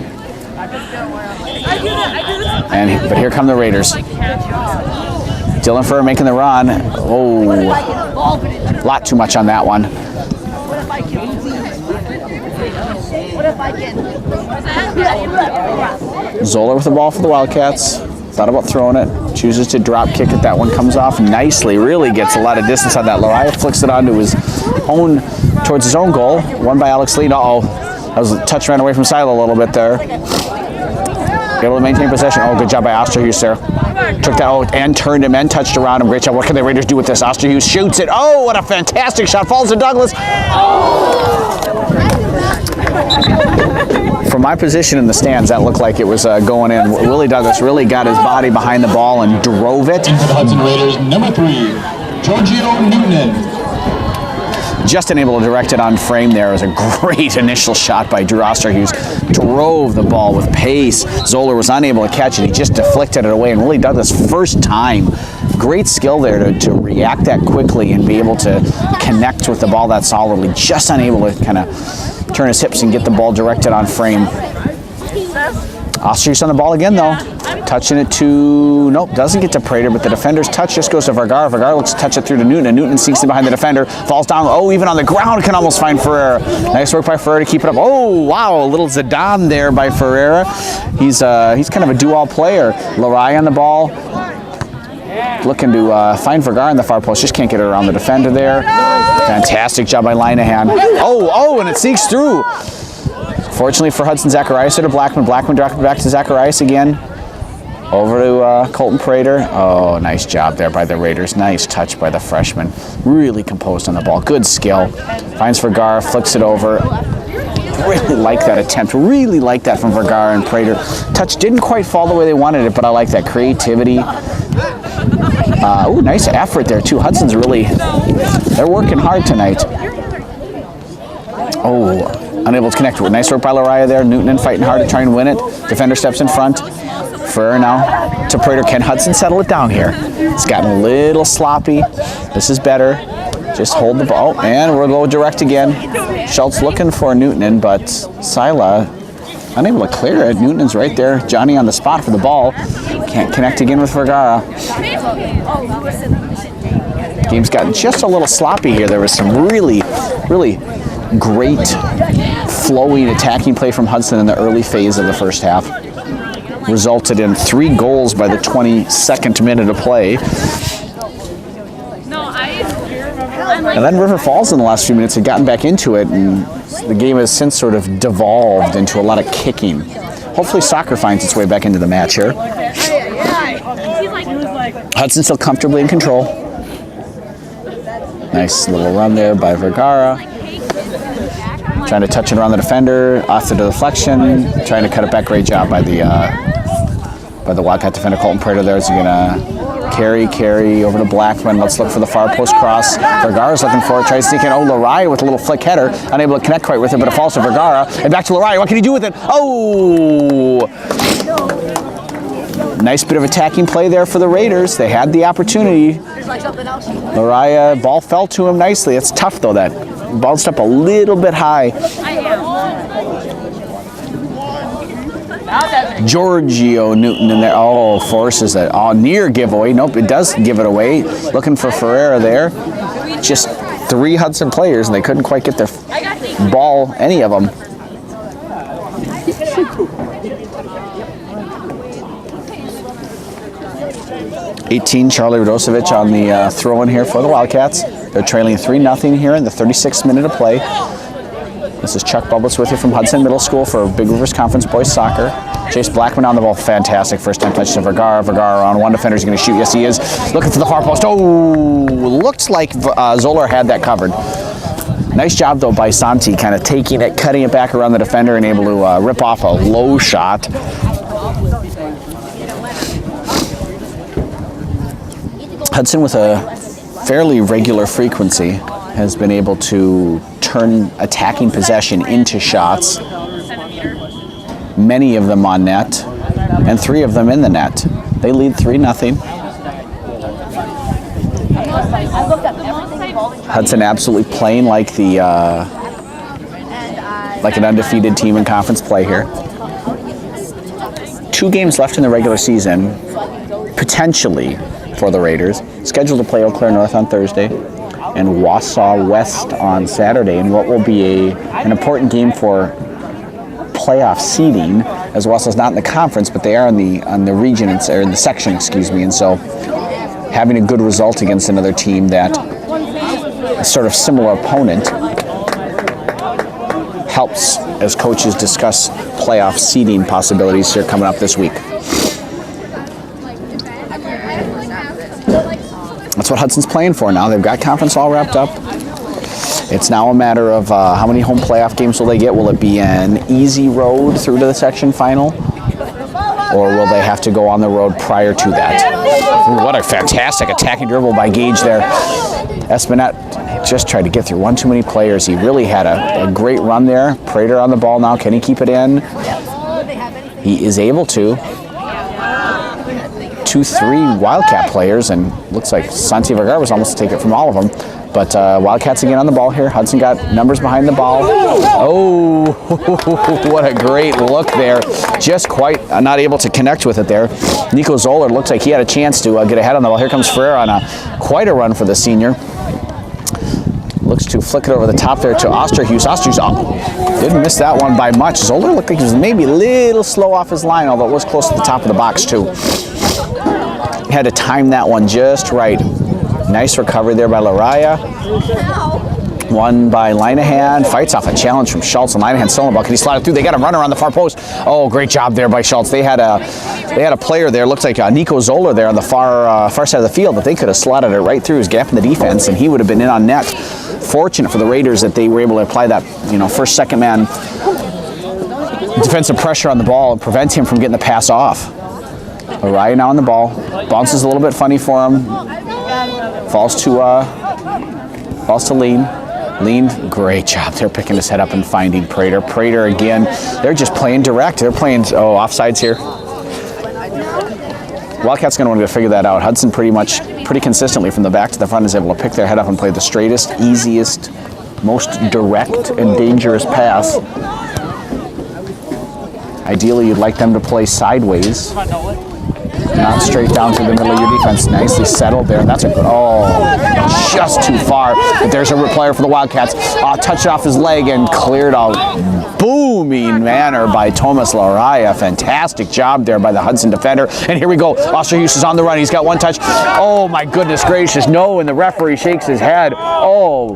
But here come the Raiders. Dylan Furr making the run. Oh, a lot too much on that one. Zoller with the ball for the Wildcats. Thought about throwing it. Chooses to drop kick it. That one comes off nicely. Really gets a lot of distance on that. Lariah flicks it onto towards his own goal. Won by Alex Lee. Uh-oh. That was a touch ran away from Silo a little bit there. Able to maintain possession. Oh, good job by Osterhuis there. Took that out and turned him and touched around him. Great job. What can the Raiders do with this? Osterhuis shoots it. Oh, what a fantastic shot. Falls to Douglas. From my position in the stands, that looked like it was going in. Willie Douglas really got his body behind the ball and drove it. And for the Hudson Raiders, number 3, Giorgio Noonan. Just unable to direct it on frame there. It was a great initial shot by Drew Osterhuis. Drove the ball with pace. Zoller was unable to catch it. He just deflected it away. And Willie Douglas, first time, great skill there to react that quickly and be able to connect with the ball that solidly. Just unable to kind of turn his hips and get the ball directed on frame. Osterhuis on the ball again though. Touching it to, nope, doesn't get to Prater, but the defender's touch just goes to Vergara. Vergara looks to touch it through to Newton, and Newton sinks it behind the defender, falls down, oh, even on the ground can almost find Ferreira. Nice work by Ferreira to keep it up. Oh, wow, a little Zidane there by Ferreira. He's kind of a do-all player. Lariah on the ball. Looking to find Vergara in the far post, just can't get it around the defender there. Fantastic job by Linehan. Oh, and it sneaks through. Fortunately for Hudson, Zacharias to Blackman. Blackman dropped it back to Zacharias again. Over to Colton Prater. Oh, nice job there by the Raiders. Nice touch by the freshman. Really composed on the ball. Good skill. Finds Vergara, flicks it over. Really like that attempt. Really like that from Vergara and Prater. Touch didn't quite fall the way they wanted it, but I like that creativity. Ooh, nice effort there too. Hudson's really, they're working hard tonight. Oh, unable to connect with. Nice work by Lariah there. Newton fighting hard to try and win it. Defender steps in front. Ferrer now to Prater. Can Hudson settle it down here? It's gotten a little sloppy. This is better. Just hold the ball. And we'll go direct again. Schultz looking for Newton, but Sila unable to clear it. Newton's right there. Johnny on the spot for the ball. Can't connect again with Vergara. Game's gotten just a little sloppy here. There was some really great flowing attacking play from Hudson in the early phase of the first half. Resulted in 3 goals by the 22nd minute of play. And then River Falls in the last few minutes had gotten back into it, and the game has since sort of devolved into a lot of kicking. Hopefully soccer finds its way back into the match here. Hudson still comfortably in control. Nice little run there by Vergara. Trying to touch it around the defender, off the deflection, trying to cut it back. Great job by the Wildcat defender, Colton Prater there. Is he gonna carry over to Blackman? Let's look for the far post cross. Vergara's looking for it, tries to sneak in. Oh, Lariah with a little flick header, unable to connect quite with it, but it falls to Vergara. And back to Lariah, what can he do with it? Oh! Nice bit of attacking play there for the Raiders. They had the opportunity. Lariah, ball fell to him nicely. It's tough though, that bounced up a little bit high. Giorgio Newton in there. Oh, forces it. Oh, near giveaway. Nope, it does give it away. Looking for Ferreira there. Just 3 Hudson players, and they couldn't quite get their ball, any of them. Charlie Radosevic on the throw-in here for the Wildcats. They're trailing 3-0 here in the 36th minute of play. This is Chuck Bubbles with you from Hudson Middle School for Big Rivers Conference Boys Soccer. Chase Blackman on the ball. Fantastic first time touch to Vergara. Vergara on one defender. He's going to shoot. Yes, he is. Looking for the far post. Oh, looks like Zoller had that covered. Nice job, though, by Santi, kind of taking it, cutting it back around the defender, and able to rip off a low shot. Hudson, with a fairly regular frequency, has been able to turn attacking possession into shots. Many of them on net, and 3 of them in the net. They lead 3-0. Hudson absolutely playing like the like an undefeated team in conference play here. 2 games left in the regular season, potentially, for the Raiders. Scheduled to play Eau Claire North on Thursday and Wausau West on Saturday, in what will be an important game for playoff seeding, as Wausau's not in the conference, but they are on the region, or in the section, excuse me, and so having a good result against another team that a sort of similar opponent helps as coaches discuss playoff seeding possibilities here coming up this week. That's what Hudson's playing for now. They've got conference all wrapped up. It's now a matter of how many home playoff games will they get? Will it be an easy road through to the section final? Or will they have to go on the road prior to that? Ooh, what a fantastic attacking dribble by Gage there. Espinette just tried to get through one too many players. He really had a great run there. Prater on the ball now. Can he keep it in? He is able to. 2-3 Wildcat players, and looks like Santi Vergara was almost to take it from all of them. But Wildcats again on the ball here. Hudson got numbers behind the ball. Oh, what a great look there. Just quite not able to connect with it there. Nico Zoller looks like he had a chance to get ahead on the ball. Here comes Ferreira on quite a run for the senior. Looks to flick it over the top there to Osterhuis. Osterhuis didn't miss that one by much. Zoller looked like he was maybe a little slow off his line, although it was close to the top of the box too. Had to time that one just right. Nice recovery there by Lariah. One by Linehan. Fights off a challenge from Schultz, and Linehan still on the ball. Can he slide it through? They got a runner on the far post. Oh, great job there by Schultz. They had a player there. Looks like Nico Zoller there on the far side of the field, but they could have slotted it right through his gap in the defense, and he would have been in on net. Fortunate for the Raiders that they were able to apply that, first, second man defensive pressure on the ball and prevent him from getting the pass off. Lariah now on the ball. Bounces a little bit funny for him. Falls to Lean. Lean, great job. They're picking his head up and finding Prater. Prater again. They're just playing direct. They're playing, offsides here. Wildcats going to want to figure that out. Hudson pretty consistently from the back to the front is able to pick their head up and play the straightest, easiest, most direct and dangerous pass. Ideally, you'd like them to play sideways, not straight down through the middle of your defense. Nicely settled there. That's a good, just too far. But there's a player for the Wildcats. Touched it off his leg and cleared out booming manner by Thomas Laraya. Fantastic job there by the Hudson defender. And here we go. Osterhuis is on the run. He's got one touch. Oh my goodness gracious. No, and the referee shakes his head. Oh,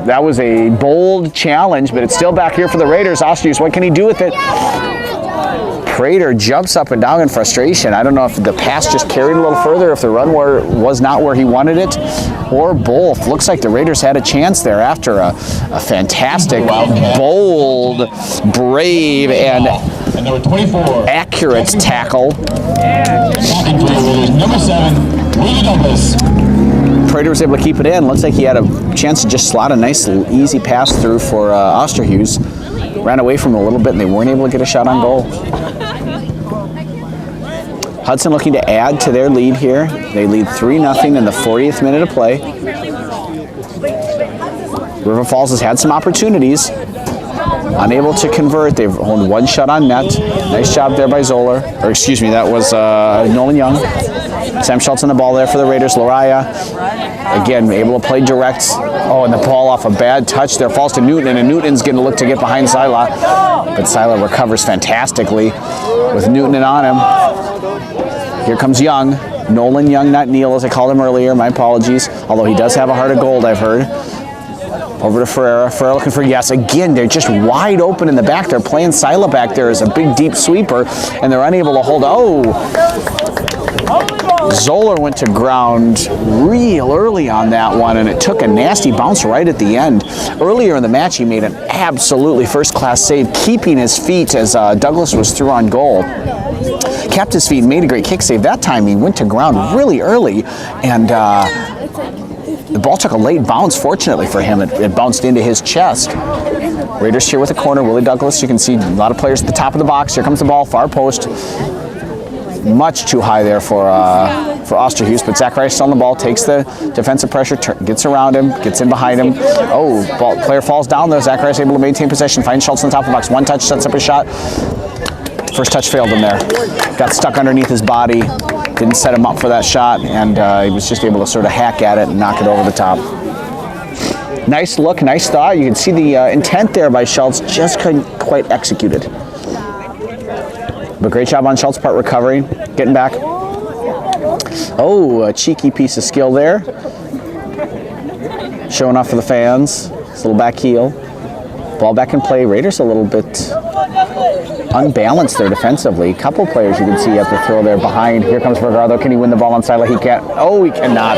that was a bold challenge, but it's still back here for the Raiders. Osterhuis, what can he do with it? Prater jumps up and down in frustration. I don't know if the pass just carried a little further, if the run was not where he wanted it, or both. Looks like the Raiders had a chance there after a fantastic, bold, brave, and number 24, accurate tackle. Number 7, Willie Douglas. Prater was able to keep it in. Looks like he had a chance to just slot a nice, easy pass through for Osterhuis. Ran away from him a little bit, and they weren't able to get a shot on goal. Hudson looking to add to their lead here. They lead 3-0 in the 40th minute of play. River Falls has had some opportunities. Unable to convert. They've owned one shot on net. Nice job there by Zoller. Or excuse me, that was Nolan Young. Sam Schultz on the ball there for the Raiders. Laraya, again, able to play direct. Oh, and the ball off a bad touch there falls to Newton, and Newton's going to look to get behind Sila. But Sila recovers fantastically with Newton on him. Here comes Young. Nolan Young, not Neal, as I called him earlier. My apologies. Although he does have a heart of gold, I've heard. Over to Ferreira. Ferreira looking for yes. Again, they're just wide open in the back. They're playing Sila back there as a big, deep sweeper, and they're unable to hold. Zoller went to ground real early on that one, and it took a nasty bounce right at the end. Earlier in the match, he made an absolutely first-class save, keeping his feet as Douglas was through on goal. Kept his feet, made a great kick save. That time, he went to ground really early, and the ball took a late bounce. Fortunately for him, it bounced into his chest. Raiders here with a corner. Willie Douglas, you can see a lot of players at the top of the box. Here comes the ball, far post. Much too high there for Osterhuis, but Zacharias still on the ball, takes the defensive pressure, gets around him, gets in behind him. Oh, player falls down though. Zacharias able to maintain possession, finds Schultz on the top of the box. One touch, sets up a shot. First touch failed him there. Got stuck underneath his body, didn't set him up for that shot, and he was just able to sort of hack at it and knock it over the top. Nice look, nice thought. You can see the intent there by Schultz, just couldn't quite execute it. But great job on Schultz's part recovering, getting back. Oh, a cheeky piece of skill there. Showing off for the fans. This little back heel. Ball back in play. Raiders a little bit unbalanced there defensively. Couple players you can see at the throw there behind. Here comes Vergara. Can he win the ball on Sila? He can't. Oh, he cannot.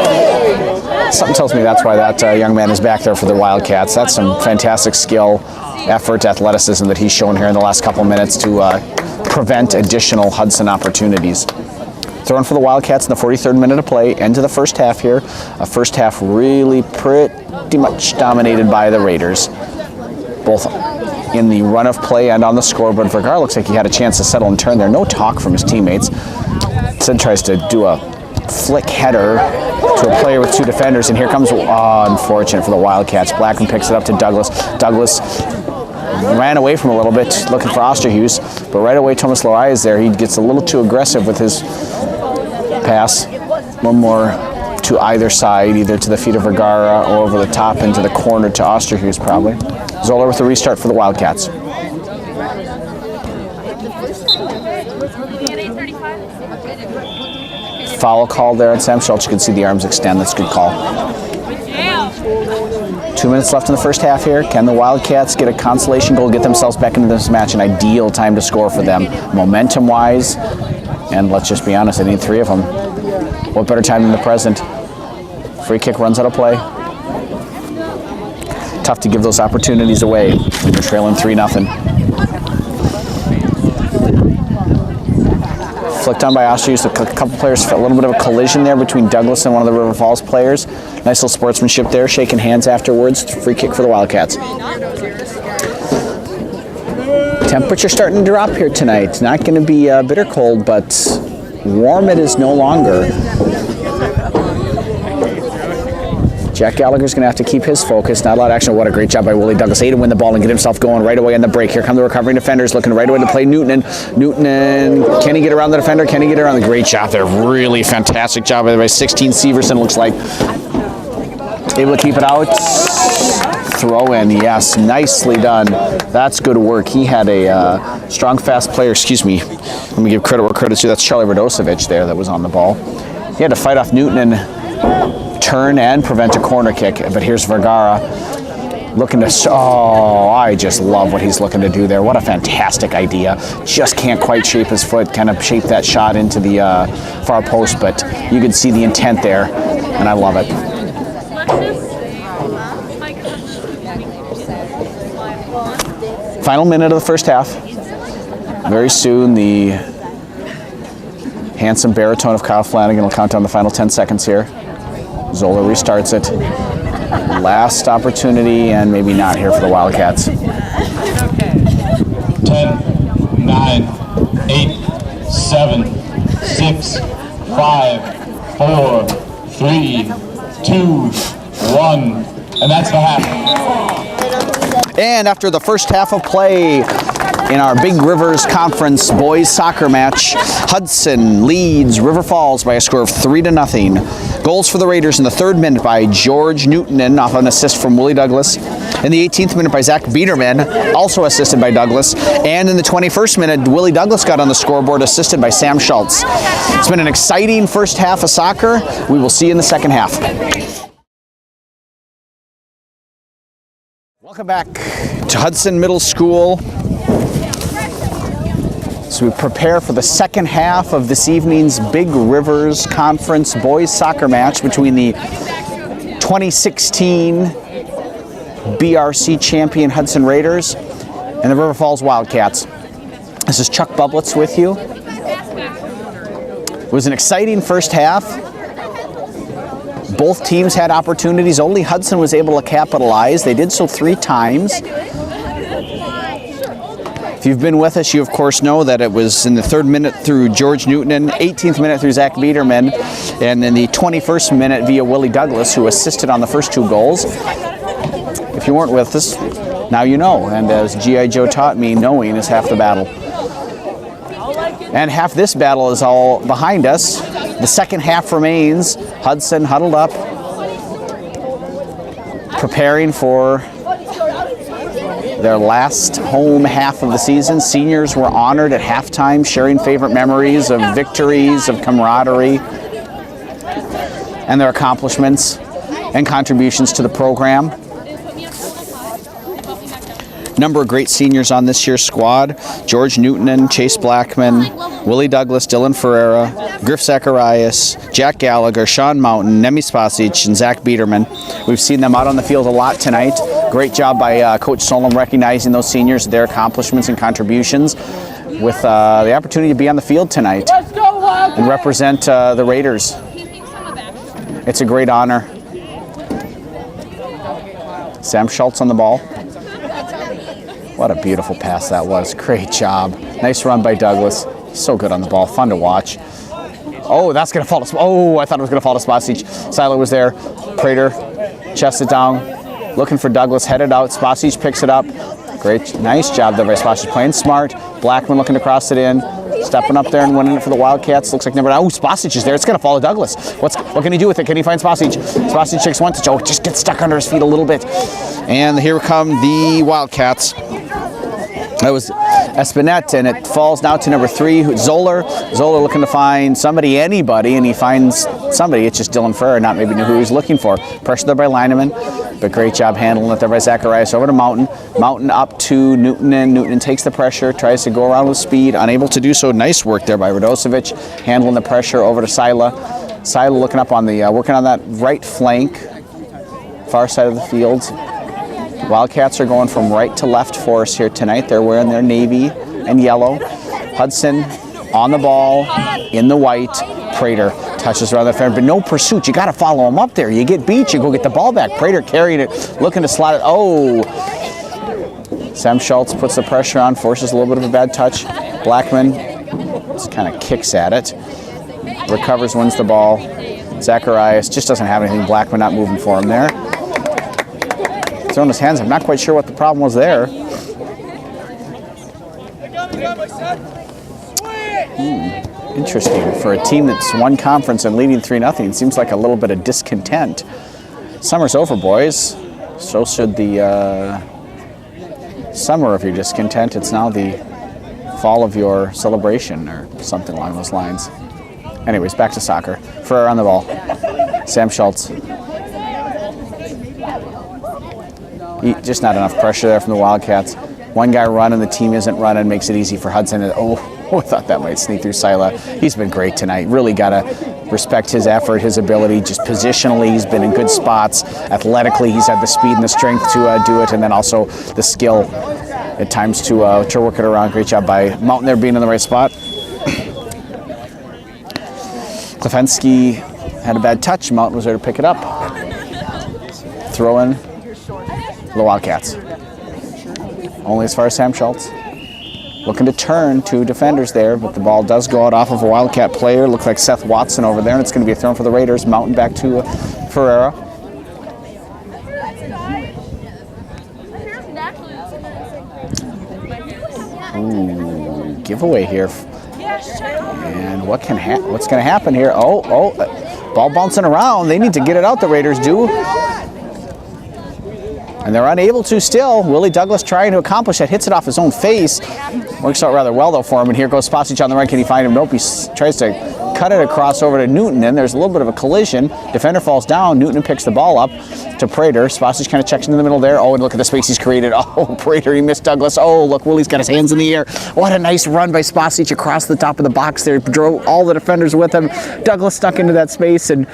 Something tells me that's why that young man is back there for the Wildcats. That's some fantastic skill, effort, athleticism that he's shown here in the last couple minutes to prevent additional Hudson opportunities. Throwing for the Wildcats in the 43rd minute of play, end of the first half here. A first half really pretty much dominated by the Raiders, both in the run of play and on the scoreboard. Vergara looks like he had a chance to settle and turn there. No talk from his teammates. Sid tries to do a flick header to a player with two defenders, and here comes, unfortunate for the Wildcats. Blackman picks it up to Douglas. Douglas ran away from a little bit, looking for Osterhuis, but right away Thomas Laraya is there. He gets a little too aggressive with his pass. One more to either side, either to the feet of Vergara or over the top into the corner to Osterhuis probably. Zoller with the restart for the Wildcats. Foul call there at Sam Schultz. You can see the arms extend. That's a good call. 2 minutes left in the first half here. Can the Wildcats get a consolation goal, get themselves back into this match? An ideal time to score for them, momentum-wise. And let's just be honest, they need three of them. What better time than the present? Free kick runs out of play. Tough to give those opportunities away when you're trailing 3-0. Flicked on by Osterhuis. A couple players, a little bit of a collision there between Douglas and one of the River Falls players. Nice little sportsmanship there, shaking hands afterwards. Free kick for the Wildcats. Temperature starting to drop here tonight. It's not going to be bitter cold, but warm it is no longer. Jack Gallagher's going to have to keep his focus. Not a lot of action. What a great job by Willie Douglas. To win the ball and get himself going right away on the break. Here come the recovering defenders looking right away to play Newton. And can he get around the defender? Can he get around the great job there? Really fantastic job by 16 Severson, looks like. Able to keep it out. Throw in, yes, nicely done. That's good work. He had a strong, fast player, excuse me. Let me give credit where credit's due. That's Charlie Radosevich there that was on the ball. He had to fight off Newton and turn and prevent a corner kick. But here's Vergara looking to, oh, I just love what he's looking to do there. What a fantastic idea. Just can't quite shape his foot, kind of shape that shot into the far post, but you can see the intent there, and I love it. Final minute of the first half. Very soon, the handsome baritone of Kyle Flanagan will count down the final 10 seconds here. Zoller restarts it. Last opportunity, and maybe not here for the Wildcats. 10, 9, 8, 7, 6, 5, 4, 3, 2, 1, and that's the half. And after the first half of play in our Big Rivers Conference boys soccer match, Hudson leads River Falls by a score of 3-0. Goals for the Raiders in the 3rd minute by George Newton off an assist from Willie Douglas. In the 18th minute by Zach Biederman, also assisted by Douglas. And in the 21st minute, Willie Douglas got on the scoreboard, assisted by Sam Schultz. It's been an exciting first half of soccer. We will see you in the second half. Welcome back to Hudson Middle School. So we prepare for the second half of this evening's Big Rivers Conference boys soccer match between the 2016 BRC champion Hudson Raiders and the River Falls Wildcats. This is Chuck Bublitz with you. It was an exciting first half. Both teams had opportunities. Only Hudson was able to capitalize. They did so 3 times. If you've been with us, you of course know that it was in the 3rd minute through George Newton, 18th minute through Zach Biederman, and in the 21st minute via Willie Douglas, who assisted on the first 2 goals. If you weren't with us, now you know. And as G.I. Joe taught me, knowing is half the battle. And half this battle is all behind us. The second half remains. Hudson huddled up, preparing for their last home half of the season. Seniors were honored at halftime, sharing favorite memories of victories, of camaraderie, and their accomplishments and contributions to the program. Number of great seniors on this year's squad: George Newton, Chase Blackman, Willie Douglas, Dylan Ferreira, Griff Zacharias, Jack Gallagher, Sean Mountain, Nemi Spasic, and Zach Biederman. We've seen them out on the field a lot tonight. Great job by Coach Solom recognizing those seniors, their accomplishments and contributions, with the opportunity to be on the field tonight and represent the Raiders. It's a great honor. Sam Schultz on the ball. What a beautiful pass that was. Great job. Nice run by Douglas. So good on the ball. Fun to watch. Oh, that's going to fall to... Oh, I thought it was going to fall to Spasic. Seiler was there. Prater chests it down. Looking for Douglas. Headed out. Spasic picks it up. Great. Nice job there by Spasic. Playing smart. Blackman looking to cross it in. Stepping up there and winning it for the Wildcats. Looks like number 9. Oh, Spasic is there. It's going to fall to Douglas. What can he do with it? Can he find Spasic? Spasic takes one touch. Oh, just gets stuck under his feet a little bit. And here come the Wildcats. That was Espinette, and it falls now to number 3, Zoller. Zoller looking to find somebody, anybody, and he finds somebody. It's just Dylan Ferrer, not maybe knew who he was looking for. Pressure there by Lineman, but great job handling it there by Zacharias. Over to Mountain. Mountain up to Newton, and Newton takes the pressure, tries to go around with speed, unable to do so. Nice work there by Radosevich, handling the pressure over to Sila. Sila looking up on the, working on that right flank, far side of the field. Wildcats are going from right to left for us here tonight. They're wearing their navy and yellow. Hudson on the ball in the white. Prater touches around the fence, but no pursuit. You got to follow him up there. You get beat, you go get the ball back. Prater carrying it, looking to slide it. Oh! Sam Schultz puts the pressure on, forces a little bit of a bad touch. Blackman just kind of kicks at it. Recovers, wins the ball. Zacharias just doesn't have anything. Blackman not moving for him there. Throwing his hands. I'm not quite sure what the problem was there. Interesting. For a team that's won conference and leading 3-0, seems like a little bit of discontent. Summer's over, boys. So should the summer of your discontent. It's now the fall of your celebration or something along those lines. Anyways, back to soccer. Ferrer on the ball. Sam Schultz. Just not enough pressure there from the Wildcats. One guy running, the team isn't running, makes it easy for Hudson. Oh, I thought that might sneak through Sila. He's been great tonight. Really got to respect his effort, his ability. Just positionally, he's been in good spots. Athletically, he's had the speed and the strength to do it, and then also the skill at times to work it around. Great job by Mountain there being in the right spot. Klefensky had a bad touch. Mountain was there to pick it up. Throw in the Wildcats. Only as far as Sam Schultz. Looking to turn two defenders there, but the ball does go out off of a Wildcat player. Looks like Seth Watson over there, and it's going to be a throw for the Raiders. Mountain back to Ferreira. Ooh, giveaway here. And what's going to happen here? Oh, ball bouncing around. They need to get it out, the Raiders do. And they're unable to still. Willie Douglas trying to accomplish that. Hits it off his own face. Works out rather well, though, for him. And here goes Spasic on the right. Can he find him? Nope. He tries to cut it across over to Newton. And there's a little bit of a collision. Defender falls down. Newton picks the ball up to Prater. Spasic kind of checks into the middle there. Oh, and look at the space he's created. Oh, Prater, he missed Douglas. Oh, look, Willie's got his hands in the air. What a nice run by Spasic across the top of the box there. Drove all the defenders with him. Douglas stuck into that space and,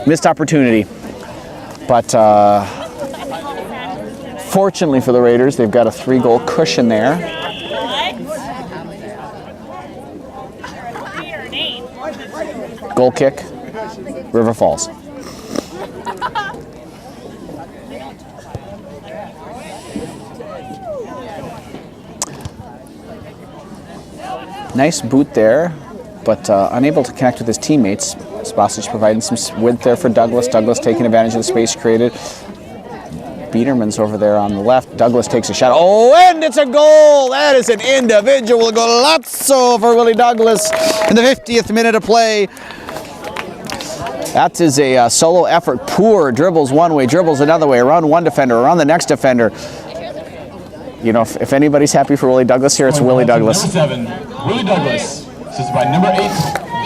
missed opportunity. But, fortunately for the Raiders, they've got a 3-goal cushion there. Goal kick, River Falls. Nice boot there, but unable to connect with his teammates. Spasic providing some width there for Douglas. Douglas taking advantage of the space created. Biederman's over there on the left. Douglas takes a shot. Oh, and it's a goal! That is an individual golazzo for Willie Douglas in the 50th minute of play. That is a solo effort. Poor dribbles one way, dribbles another way, around one defender, around the next defender. You know, if anybody's happy for Willie Douglas here, it's Willie Douglas. Number 7, Willie Douglas. Assisted by number 8,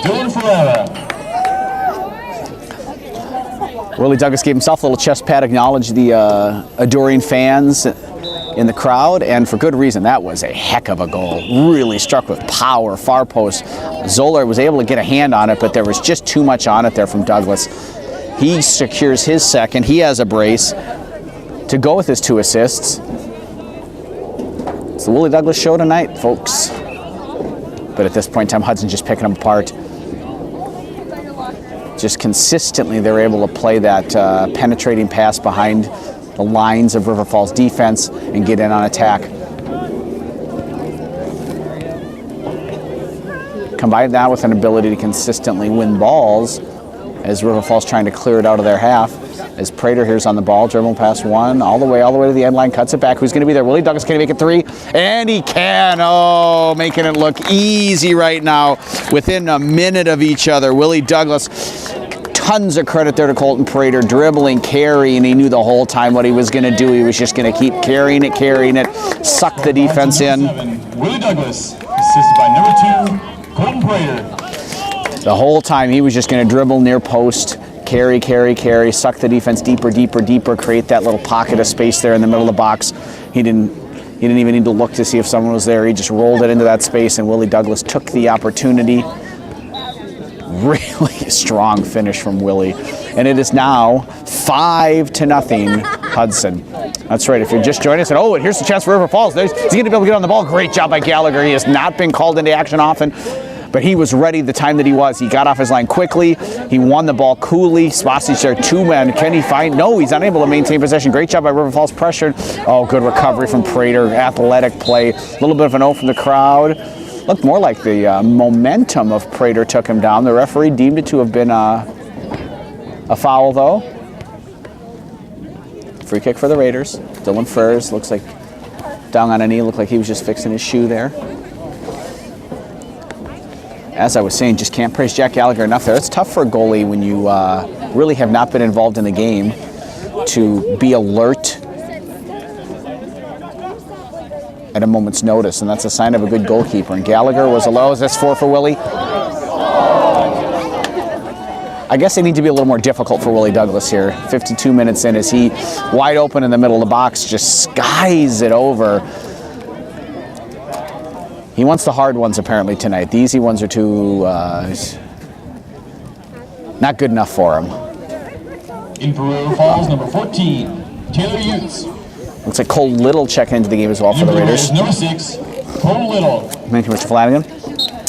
Dylan Ferreira. Willie Douglas gave himself a little chest pat, acknowledged the adoring fans in the crowd, and for good reason. That was a heck of a goal. Really struck with power, far post. Zoller was able to get a hand on it, but there was just too much on it there from Douglas. He secures his second. He has a brace to go with his 2 assists. It's the Willie Douglas show tonight, folks. But at this point in time, Hudson just picking them apart. Just consistently, they're able to play that penetrating pass behind the lines of River Falls defense and get in on attack. Combine that with an ability to consistently win balls as River Falls trying to clear it out of their half. As Prater here's on the ball, dribble past one, all the way to the end line, cuts it back. Who's going to be there? Willie Douglas, can he make it 3? And he can. Oh, making it look easy right now. Within a minute of each other, Willie Douglas, tons of credit there to Colton Prater, dribbling, carrying. He knew the whole time what he was going to do. He was just going to keep carrying it, suck the defense in. Willie Douglas, assisted by number 2, Colton Prater. The whole time he was just going to dribble near post, carry, suck the defense deeper, create that little pocket of space there in the middle of the box. He didn't even need to look to see if someone was there. He just rolled it into that space, and Willie Douglas took the opportunity. Really strong finish from Willie. And it is now 5-0 Hudson. That's right, if you're just joining us, and here's the chance for River Falls. He's going to be able to get on the ball. Great job by Gallagher. He has not been called into action often, but he was ready the time that he was. He got off his line quickly. He won the ball coolly. Spasic there, 2 men. Can he find? No, he's unable to maintain possession. Great job by River Falls, pressured. Oh, good recovery from Prater. Athletic play. A little bit of an O from the crowd. Looked more like the momentum of Prater took him down. The referee deemed it to have been A foul, though. Free kick for the Raiders. Dylan Furs looks like down on a knee. Looked like he was just fixing his shoe there. As I was saying, just can't praise Jack Gallagher enough there. It's tough for a goalie when you really have not been involved in the game to be alert at a moment's notice, and that's a sign of a good goalkeeper. And Gallagher was alone. That's 4 for Willie. I guess they need to be a little more difficult for Willie Douglas here. 52 minutes in, as he wide open in the middle of the box, just skies it over. He wants the hard ones apparently tonight. The easy ones are too not good enough for him. In for River Falls, number 14, Taylor Utes. Looks like Cole Little checking into the game as well for the Raiders. Number 6, Cole Little. Thank you, Mr. Flanagan.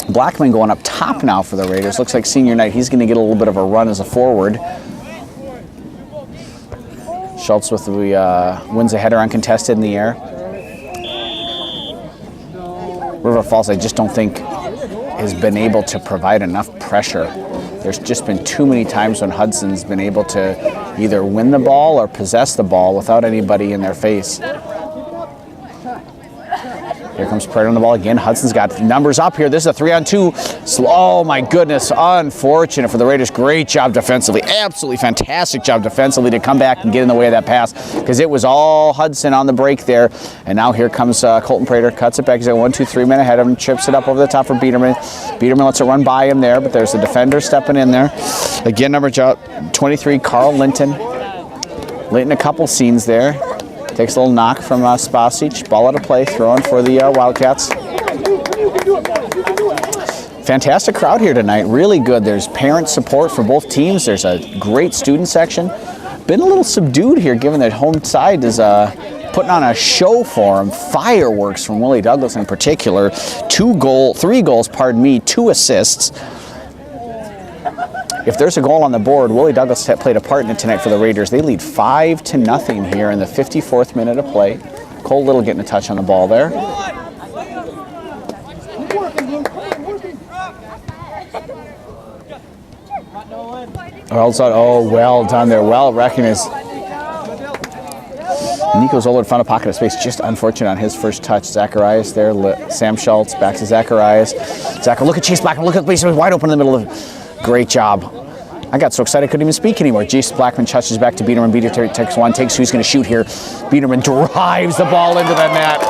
Blackman going up top now for the Raiders. Looks like senior night, he's going to get a little bit of a run as a forward. Schultz with the wins a header uncontested in the air. River Falls, I just don't think has been able to provide enough pressure. There's just been too many times when Hudson's been able to either win the ball or possess the ball without anybody in their face. Here comes Prater on the ball again. Hudson's got numbers up here. This is a 3-on-2. Oh my goodness, unfortunate for the Raiders. Great job defensively. Absolutely fantastic job defensively to come back and get in the way of that pass, because it was all Hudson on the break there. And now here comes Colton Prater, cuts it back. He's got 1-2-3 men ahead of him, chips it up over the top for Biederman. Biederman lets it run by him there, but there's the defender stepping in there. Again, number 23, Carl Linton. Linton, a couple scenes there. Takes a little knock from Spasic. Ball out of play, throwing for the Wildcats. Fantastic crowd here tonight, really good. There's parent support for both teams. There's a great student section. Been a little subdued here, given that home side is putting on a show for them. Fireworks from Willie Douglas in particular. 3 goals, 2 assists. If there's a goal on the board, Willie Douglas played a part in it tonight for the Raiders. They lead 5-0 here in the 54th minute of play. Cole Little getting a touch on the ball there. Oh, well done there. Well recognized. Nico Zoller in front of pocket of space. Just unfortunate on his first touch. Zacharias there. Sam Schultz back to Zacharias. Zacharias, look at Chase Blackman. Look at the place. He was wide open in the middle of. Great job. I got so excited I couldn't even speak anymore. Jason Blackman touches back to Biederman. Biederman takes one, takes 2, he's going to shoot here. Biederman drives the ball into the net.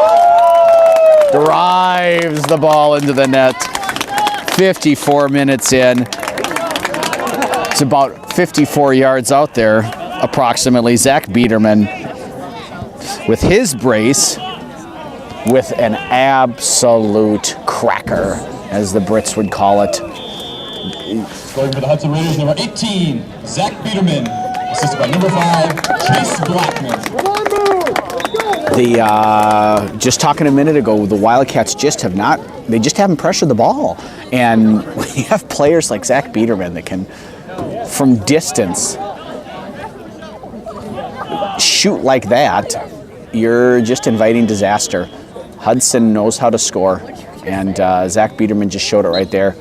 Drives the ball into the net. 54 minutes in. It's about 54 yards out there, approximately. Zach Biederman with his brace with an absolute cracker, as the Brits would call it. Scoring for the Hudson Raiders, number 18, Zach Biederman, assisted by number 5, Chase Blackman. Just talking a minute ago, the Wildcats just haven't pressured the ball. And when you have players like Zach Biederman that can, from distance, shoot like that, you're just inviting disaster. Hudson knows how to score, and Zach Biederman just showed it right there.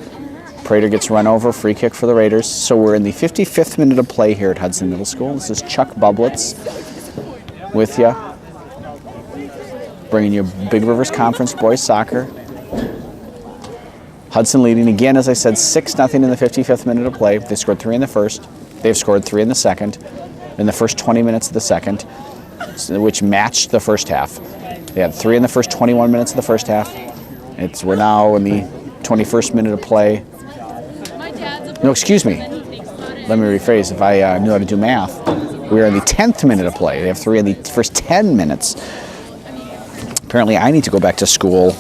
Prater gets run over, free kick for the Raiders. So we're in the 55th minute of play here at Hudson Middle School. This is Chuck Bublitz with you, bringing you Big Rivers Conference boys soccer. Hudson leading again, as I said, 6-0 in the 55th minute of play. They scored 3 in the first. They've scored 3 in the second, in the first 20 minutes of the second, which matched the first half. They had 3 in the first 21 minutes of the first half. We're now in the 21st minute of play. No, excuse me. Let me rephrase. If I knew how to do math, we are in the 10th minute of play. They have 3 in the first 10 minutes. Apparently, I need to go back to school,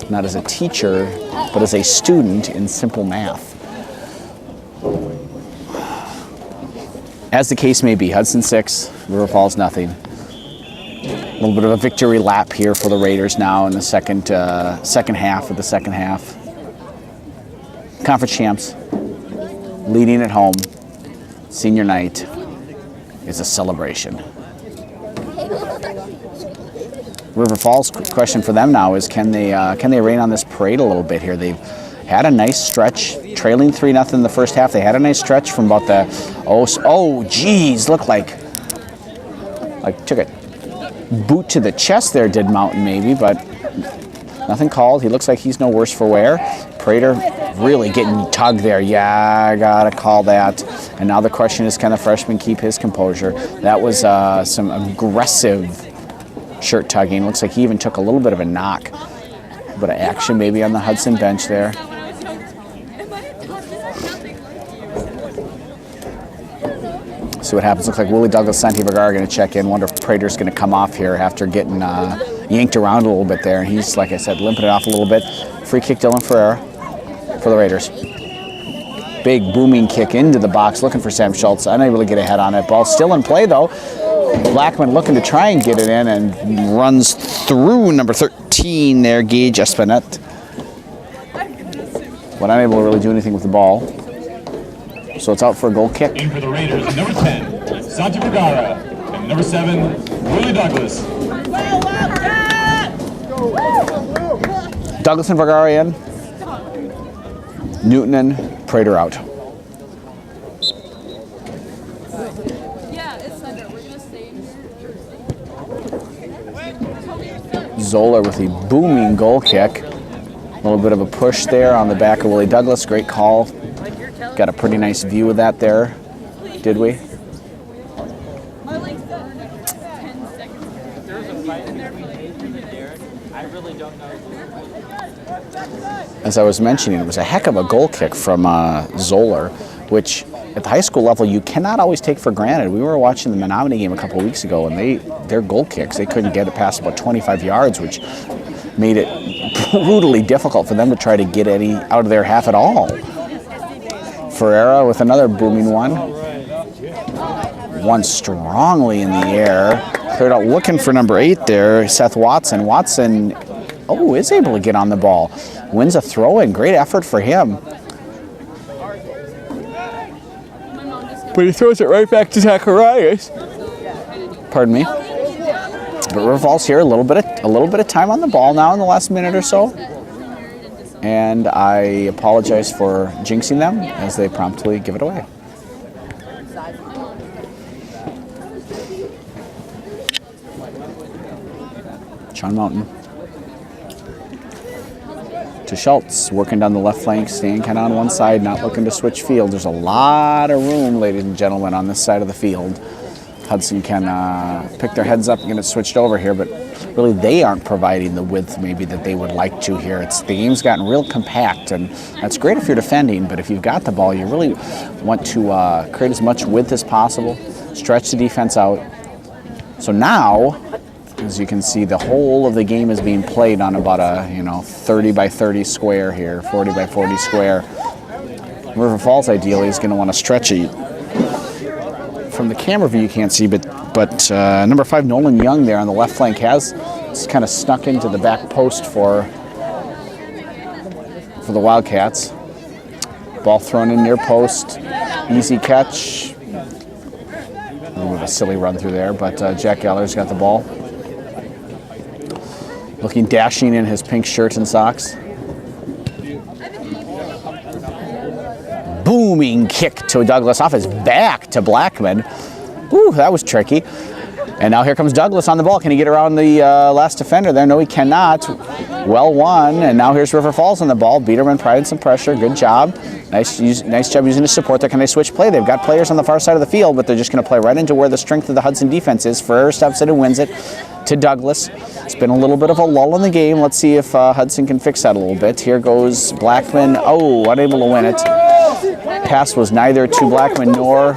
not as a teacher, but as a student in simple math. As the case may be, Hudson 6, River Falls nothing. A little bit of a victory lap here for the Raiders now in the second half of the second half. Conference champs, leading at home. Senior night is a celebration. River Falls question for them now is can they rain on this parade a little bit here? They've had a nice stretch, trailing 3-0 in the first half. They had a nice stretch from about the, geez, looked like took a boot to the chest there, did Mountain maybe, but nothing called. He looks like he's no worse for wear. Prater really getting tugged there. Yeah, I gotta call that. And now the question is, can the freshman keep his composure? That was some aggressive shirt tugging. Looks like he even took a little bit of a knock. A bit of action maybe on the Hudson bench there. See what happens. Looks like Willie Douglas, Santi Vergara are going to check in. Wonder if Prater's going to come off here after getting yanked around a little bit there. And he's, like I said, limping it off a little bit. Free kick, Dylan Ferreira for the Raiders. Big booming kick into the box, looking for Sam Schultz. Unable to get ahead on it. Ball still in play, though. Blackman looking to try and get it in and runs through number 13 there, Gage Espinette. But unable to really do anything with the ball. So it's out for a goal kick. In for the Raiders, number 10, Santi Vergara, and number 7, Willie Douglas. Douglas and Vergara in. Newton and Prater out. Zoller with a booming goal kick. A little bit of a push there on the back of Willie Douglas. Great call. Got a pretty nice view of that there, did we? As I was mentioning, it was a heck of a goal kick from Zoller, which at the high school level you cannot always take for granted. We were watching the Menominee game a couple of weeks ago, and their goal kicks, they couldn't get it past about 25 yards, which made it brutally difficult for them to try to get any out of their half at all. Ferreira with another booming one. One strongly in the air. Cleared out looking for number 8 there, Seth Watson. Watson, is able to get on the ball. Wins a throw-in. Great effort for him. But he throws it right back to Zacharias. Pardon me. But River Falls here, a little bit of time on the ball now in the last minute or so. And I apologize for jinxing them as they promptly give it away. Sean Mountain to Schultz, working down the left flank, staying kind of on one side, not looking to switch field. There's a lot of room, ladies and gentlemen, on this side of the field. Hudson can pick their heads up and get it switched over here, but really they aren't providing the width maybe that they would like to here. The game's gotten real compact, and that's great if you're defending, but if you've got the ball, you really want to create as much width as possible, stretch the defense out. So now, as you can see, the whole of the game is being played on about a 30 by 30 square here, 40 by 40 square. River Falls ideally is going to want to stretch it. From the camera view you can't see, but number 5 Nolan Young there on the left flank has kind of snuck into the back post for the Wildcats. Ball thrown in near post, easy catch. A little bit of a silly run through there, but Jack Geller's got the ball. Looking dashing in his pink shirt and socks. Booming kick to Douglas off his back to Blackman. Ooh, that was tricky. And now here comes Douglas on the ball. Can he get around the last defender there? No, he cannot. Well won. And now here's River Falls on the ball. Biederman providing some pressure. Good job. Nice job using his support there. Can they switch play? They've got players on the far side of the field, but they're just going to play right into where the strength of the Hudson defense is. Ferrer steps in and wins it to Douglas. It's been a little bit of a lull in the game. Let's see if Hudson can fix that a little bit. Here goes Blackman. Oh, unable to win it. Pass was neither to Blackman nor...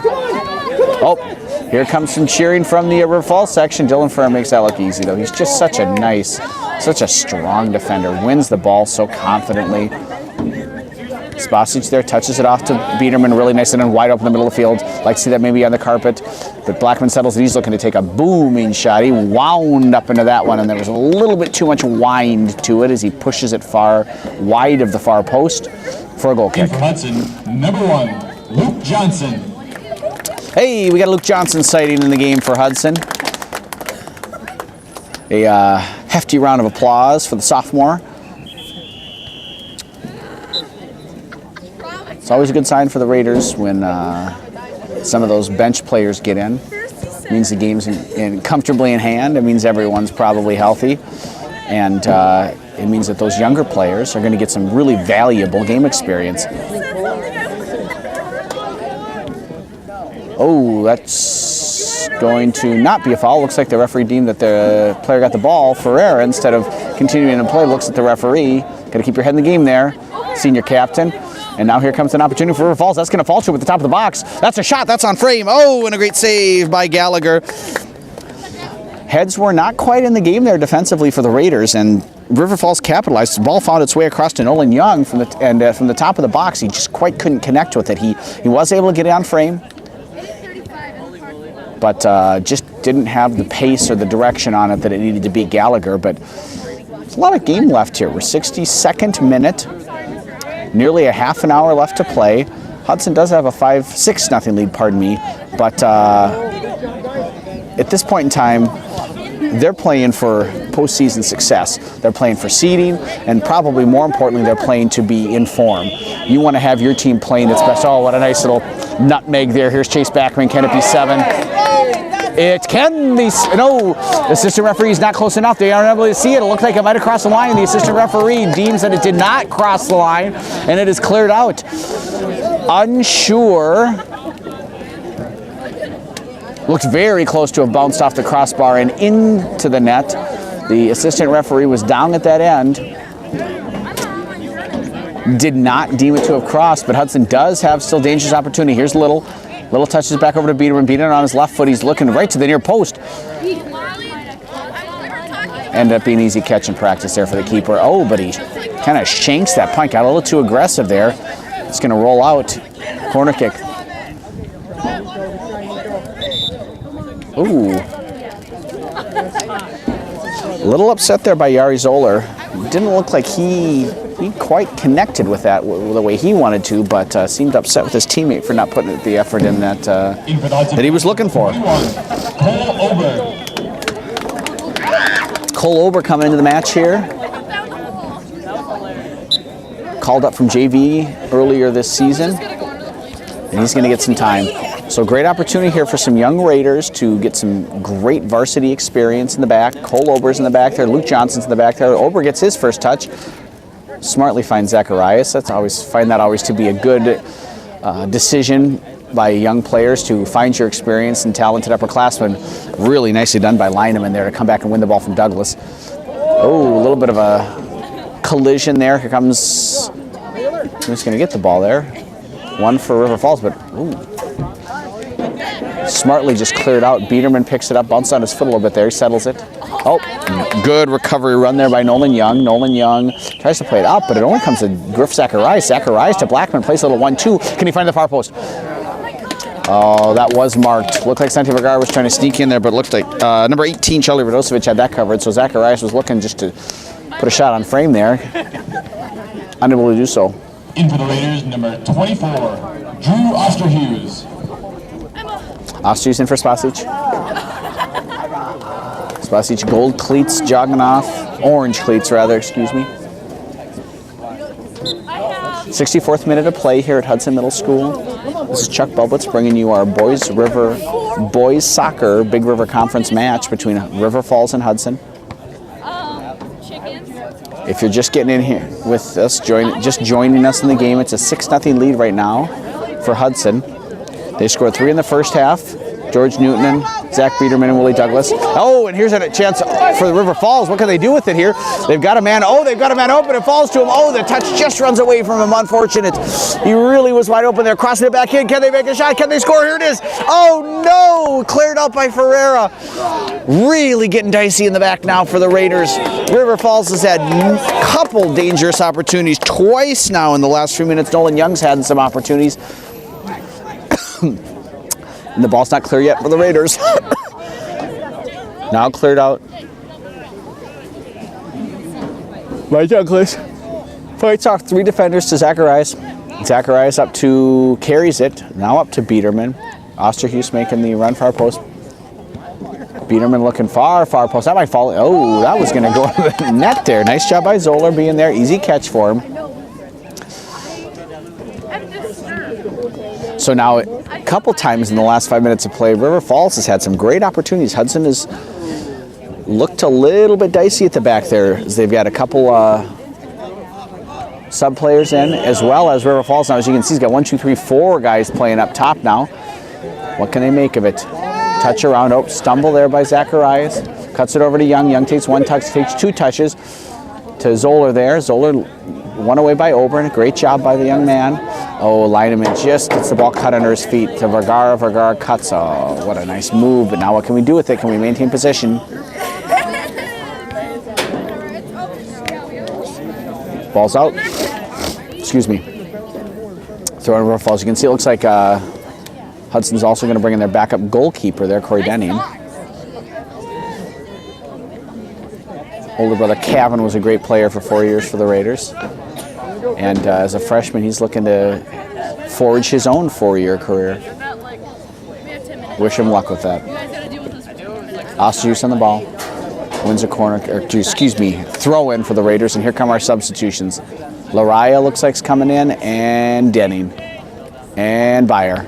Oh, here comes some cheering from the River Falls section. Dylan Ferrer makes that look easy, though. He's just such a strong defender. Wins the ball so confidently. Spasic there touches it off to Biederman, really nice and then wide open in the middle of the field. Like to see that maybe on the carpet, but Blackman settles and he's looking to take a booming shot. He wound up into that one, and there was a little bit too much wind to it as he pushes it far wide of the far post for a goal kick. In for Hudson, number 1, Luke Johnson. Hey, we got a Luke Johnson sighting in the game for Hudson. A hefty round of applause for the sophomore. It's always a good sign for the Raiders when some of those bench players get in. It means the game's comfortably in hand. It means everyone's probably healthy. And it means that those younger players are going to get some really valuable game experience. Oh, that's going to not be a foul. Looks like the referee deemed that the player got the ball. Ferreira, instead of continuing to play, looks at the referee. Got to keep your head in the game there, senior captain. And now here comes an opportunity for River Falls. That's going to fall to him at the top of the box. That's a shot. That's on frame. Oh, and a great save by Gallagher. Heads were not quite in the game there defensively for the Raiders, and River Falls capitalized. The ball found its way across to Nolan Young from the top of the box. He just quite couldn't connect with it. He was able to get it on frame, but just didn't have the pace or the direction on it that it needed to beat Gallagher. But there's a lot of game left here. We're 62nd minute, nearly a half an hour left to play. Hudson does have a 6-0 lead, pardon me, but at this point in time, they're playing for postseason success. They're playing for seeding, and probably more importantly, they're playing to be in form. You want to have your team playing its best. Oh, what a nice little nutmeg there. Here's Chase Backman. Can it be 7? It can be. No, the assistant referee is not close enough. They aren't able to see it. It looked like it might have crossed the line. The assistant referee deems that it did not cross the line, and it is cleared out. Unsure. Looked very close to have bounced off the crossbar and into the net. The assistant referee was down at that end. Did not deem it to have crossed, but Hudson does have still dangerous opportunity. Here's Little. Little touches back over to Biederman. Biederman on his left foot. He's looking right to the near post. Ended up being an easy catch in practice there for the keeper. Oh, but he kind of shanks that punt. Got a little too aggressive there. It's going to roll out. Corner kick. Ooh. A little upset there by Yari Zoller. Didn't look like he quite connected with that the way he wanted to, but seemed upset with his teammate for not putting the effort in that he was looking for. Cole Ober coming into the match here. Called up from JV earlier this season, and he's going to get some time. So great opportunity here for some young Raiders to get some great varsity experience in the back. Cole Ober's in the back there. Luke Johnson's in the back there. Ober gets his first touch. Smartly finds Zacharias. Find that always to be a good decision by young players to find your experience and talented upperclassmen. Really nicely done by Lineman there to come back and win the ball from Douglas. Oh, a little bit of a collision there. Here comes, who's going to get the ball there? One for River Falls, but ooh. Smartly just cleared out. Biederman picks it up, bounces on his foot a little bit there. He settles it. Oh, good recovery run there by Nolan Young. Nolan Young tries to play it up, but it only comes to Griff Zacharias. Zacharias to Blackman, plays a little 1-2. Can he find the far post? Oh, that was marked. Looked like Santi Vergara was trying to sneak in there, but looked like number 18, Charlie Radosevic, had that covered. So Zacharias was looking just to put a shot on frame there. Unable to do so. In for the Raiders, number 24, Drew Osterhughes. Osterhughes in for Spasic. Spasic gold cleats jogging off. Orange cleats, rather, excuse me. 64th minute of play here at Hudson Middle School. This is Chuck Bublitz bringing you our Boys Soccer Big River Conference match between River Falls and Hudson. If you're just getting in here with us, just joining us in the game, it's a 6-0 lead right now for Hudson. They scored 3 in the first half. George Newton and Zach Biederman and Willie Douglas. Oh, and here's a chance for the River Falls. What can they do with it here? They've got a man. Oh, they've got a man open. It falls to him. Oh, the touch just runs away from him. Unfortunate. He really was wide open there. Crossing it back in. Can they make a shot? Can they score? Here it is. Oh, no. Cleared out by Ferreira. Really getting dicey in the back now for the Raiders. River Falls has had a couple dangerous opportunities. Twice now in the last few minutes. Nolan Young's had some opportunities. And the ball's not clear yet for the Raiders. Now cleared out. By Douglas. Fights off 3 defenders to Zacharias. Zacharias carries it. Now up to Biederman. Osterhughes making the run far post. Biederman looking far post. That might fall. Oh, that was going to go to the net there. Nice job by Zoller being there. Easy catch for him. So now, a couple times in the last 5 minutes of play, River Falls has had some great opportunities. Hudson has looked a little bit dicey at the back there, as they've got a couple sub players in, as well as River Falls now. As you can see, he's got 1, 2, 3, 4 guys playing up top now. What can they make of it? Touch around, oh, stumble there by Zacharias. Cuts it over to Young. Young takes 1 touch, takes 2 touches to Zoller there. Zoller won away by Oberon. Great job by the young man. Oh, Lineman just gets the ball cut under his feet to Vergara. Vergara cuts. Oh, what a nice move. But now what can we do with it? Can we maintain possession? Ball's out. Excuse me. Throw in River Falls. You can see it looks like Hudson's also going to bring in their backup goalkeeper there, Corey Denning. Older brother Cavan was a great player for 4 years for the Raiders. And as a freshman, he's looking to forge his own 4-year career. Wish him luck with that. Osterhuis on the ball. Wins a corner, or excuse me, throw in for the Raiders. And here come our substitutions. Lariah looks like he's coming in, and Denning. And Byer.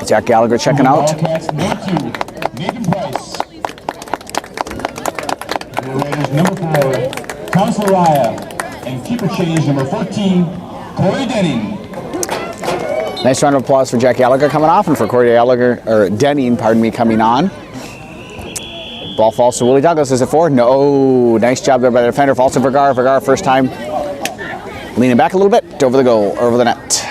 Jack Gallagher checking out. Nathan Price. The Raiders number 4, Thomas Lariah, and keeper change number 14, Corey Denning. Nice round of applause for Jack Gallagher coming off, and for Corey Gallagher, or Denning, pardon me, coming on. Ball falls to Willie Douglas. Is it forward? No. Nice job there by the defender. Falls to Vergara. Vergara first time. Leaning back a little bit. Over the goal, over the net.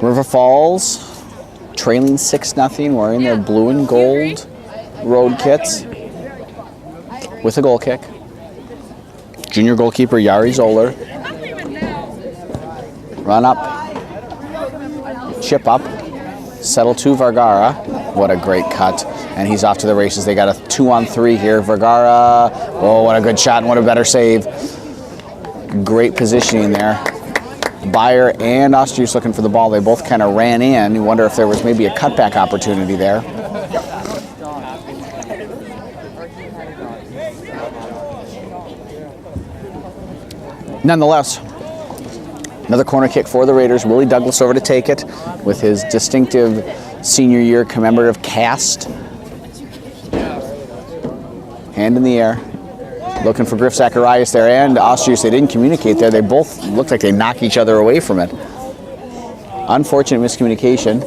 River Falls trailing 6-0, wearing their blue and gold road kits with a goal kick. Junior goalkeeper Yari Zoller. Run up, chip up, settle to Vergara. What a great cut. And he's off to the races. They got a 2-on-3 here. Vergara, oh, what a good shot and what a better save. Great positioning there. Byer and Osterhuis looking for the ball. They both kind of ran in. You wonder if there was maybe a cutback opportunity there. Nonetheless, another corner kick for the Raiders. Willie Douglas over to take it with his distinctive senior year commemorative cast. Hand in the air. Looking for Griff Zacharias there and Osterhuis. They didn't communicate there. They both looked like they knocked each other away from it. Unfortunate miscommunication.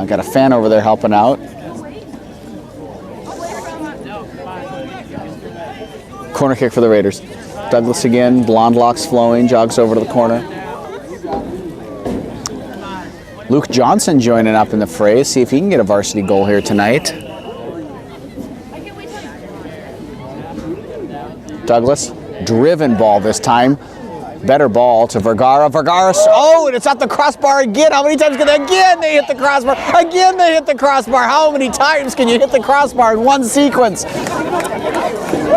Got a fan over there helping out. Corner kick for the Raiders. Douglas again, blonde locks flowing, jogs over to the corner. Luke Johnson joining up in the fray. See if he can get a varsity goal here tonight. Douglas, driven ball this time. Better ball to Vergara. Vergara, oh, and it's at the crossbar again. How many times can they, again they hit the crossbar? Again they hit the crossbar. How many times can you hit the crossbar in one sequence?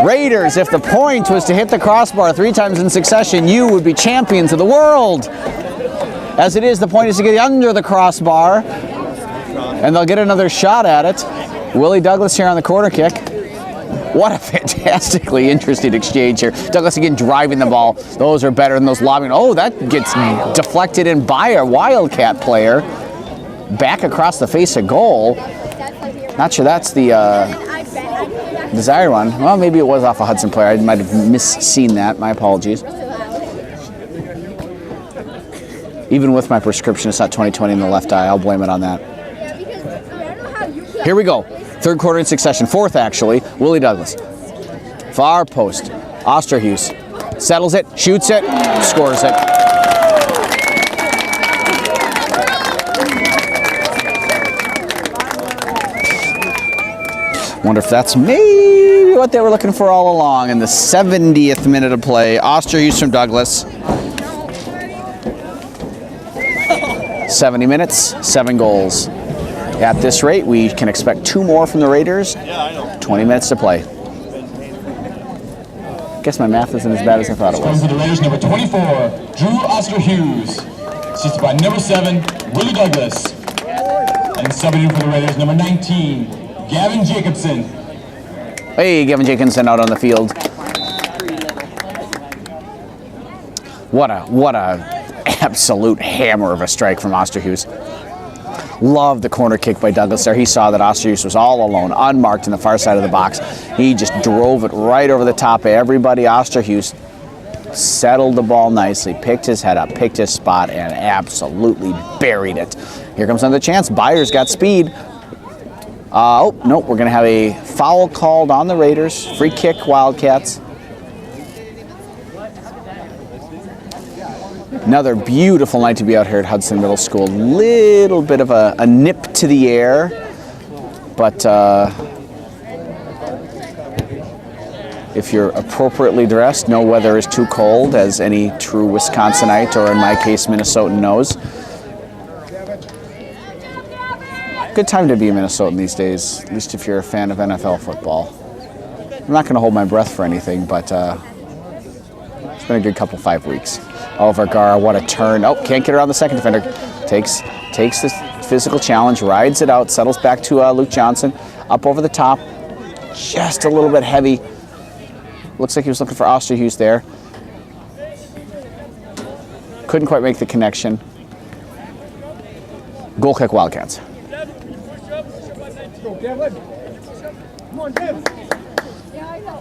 Raiders, if the point was to hit the crossbar 3 times in succession, you would be champions of the world. As it is, the point is to get under the crossbar, and they'll get another shot at it. Willie Douglas here on the corner kick. What a fantastically interesting exchange here. Douglas again driving the ball. Those are better than those lobbing. Oh, that gets deflected in by a Wildcat player. Back across the face of goal. Not sure that's the desired one. Well, maybe it was off a Hudson player. I might have misseen that. My apologies. Even with my prescription, it's not 20/20 in the left eye. I'll blame it on that. Here we go. 3rd quarter in succession. 4th, actually. Willie Douglas. Far post. Osterhuis settles it, shoots it, scores it. Wonder if that's maybe what they were looking for all along. In the 70th minute of play, Osterhuis from Douglas. 70 minutes, 7 goals. At this rate, we can expect 2 more from the Raiders. 20 minutes to play. Guess my math isn't as bad as I thought it was. Comes to the Raiders, number 24, Drew Osterhuis. assisted by number 7, Willie Douglas. And subbing in for the Raiders, number 19, Gavin Jacobson. Hey, Gavin Jacobson out on the field. What a absolute hammer of a strike from Osterhuis. Love the corner kick by Douglas there. He saw that Osterhuis was all alone, unmarked in the far side of the box. He just drove it right over the top of everybody. Osterhuis settled the ball nicely, picked his head up, picked his spot, and absolutely buried it. Here comes another chance. Byers got speed. Oh, nope, we're going to have a foul called on the Raiders. Free kick, Wildcats. Another beautiful night to be out here at Hudson Middle School. Little bit of a nip to the air, but if you're appropriately dressed, no weather is too cold, as any true Wisconsinite, or in my case, Minnesotan, knows. Good time to be a Minnesotan these days, at least if you're a fan of NFL football. I'm not going to hold my breath for anything, but it's been a good 5 weeks. Oh, Vergara, what a turn. Oh, can't get around the second defender. Takes this physical challenge, rides it out, settles back to Luke Johnson. Up over the top, just a little bit heavy. Looks like he was looking for Osterhuis there. Couldn't quite make the connection. Goal kick, Wildcats.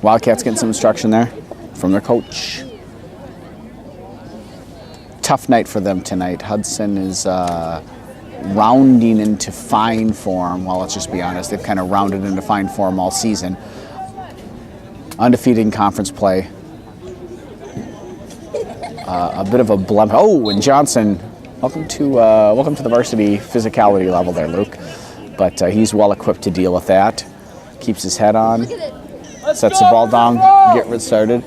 Wildcats getting some instruction there from their coach. Tough night for them tonight. Hudson is rounding into fine form. Well, let's just be honest. They've kind of rounded into fine form all season. Undefeated in conference play. A bit of a blem. Oh, and Johnson, welcome to the varsity physicality level there, Luke. But he's well equipped to deal with that. Keeps his head on. Sets the ball down. Get rid started.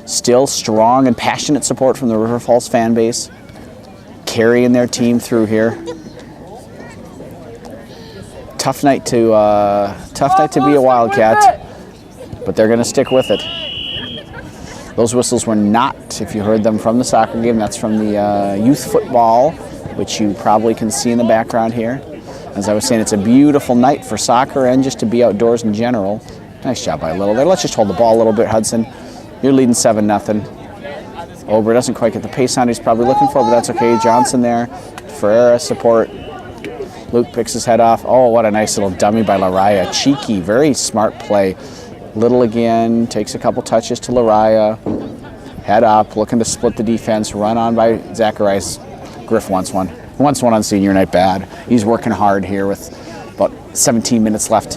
Still strong and passionate support from the River Falls fan base, carrying their team through here. Tough night to be a Wildcat, but they're going to stick with it. Those whistles were not, if you heard them from the soccer game, that's from the youth football, which you probably can see in the background here. As I was saying, it's a beautiful night for soccer and just to be outdoors in general. Nice job by Little there. Let's just hold the ball a little bit, Hudson. You're leading 7-0. Ober doesn't quite get the pace on he's probably looking for, but that's okay. Johnson there. Ferreira support. Luke picks his head off. Oh, what a nice little dummy by Lariah. Cheeky, very smart play. Little again, takes a couple touches to Lariah. Head up, looking to split the defense. Run on by Zacharias. Griff wants one. Wants one on senior night bad. He's working hard here with about 17 minutes left.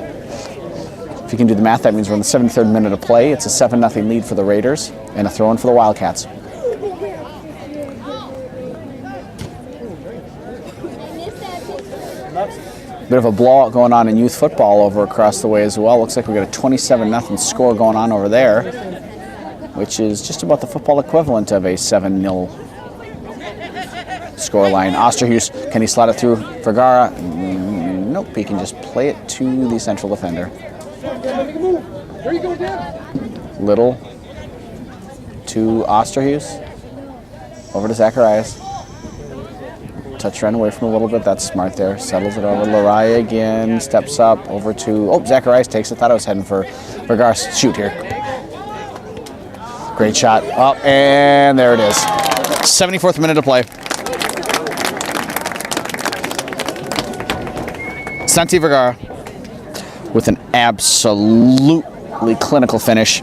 If you can do the math, that means we're in the 73rd minute of play. It's a 7-0 lead for the Raiders and a throw-in for the Wildcats. Bit of a blowout going on in youth football over across the way as well. Looks like we got a 27-0 score going on over there, which is just about the football equivalent of a 7-0 scoreline. Osterhuis, can he slot it through Vergara? Nope, he can just play it to the central defender. Little to Osterhuis. Over to Zacharias. Touch ran away from a little bit. That's smart there. Settles it over. Lariah again. Steps up over to... Oh, Zacharias takes it. Thought I was heading for Vergara. Shoot here. Great shot. Up, and there it is. 74th minute of play. Santi Vergara with an absolutely clinical finish.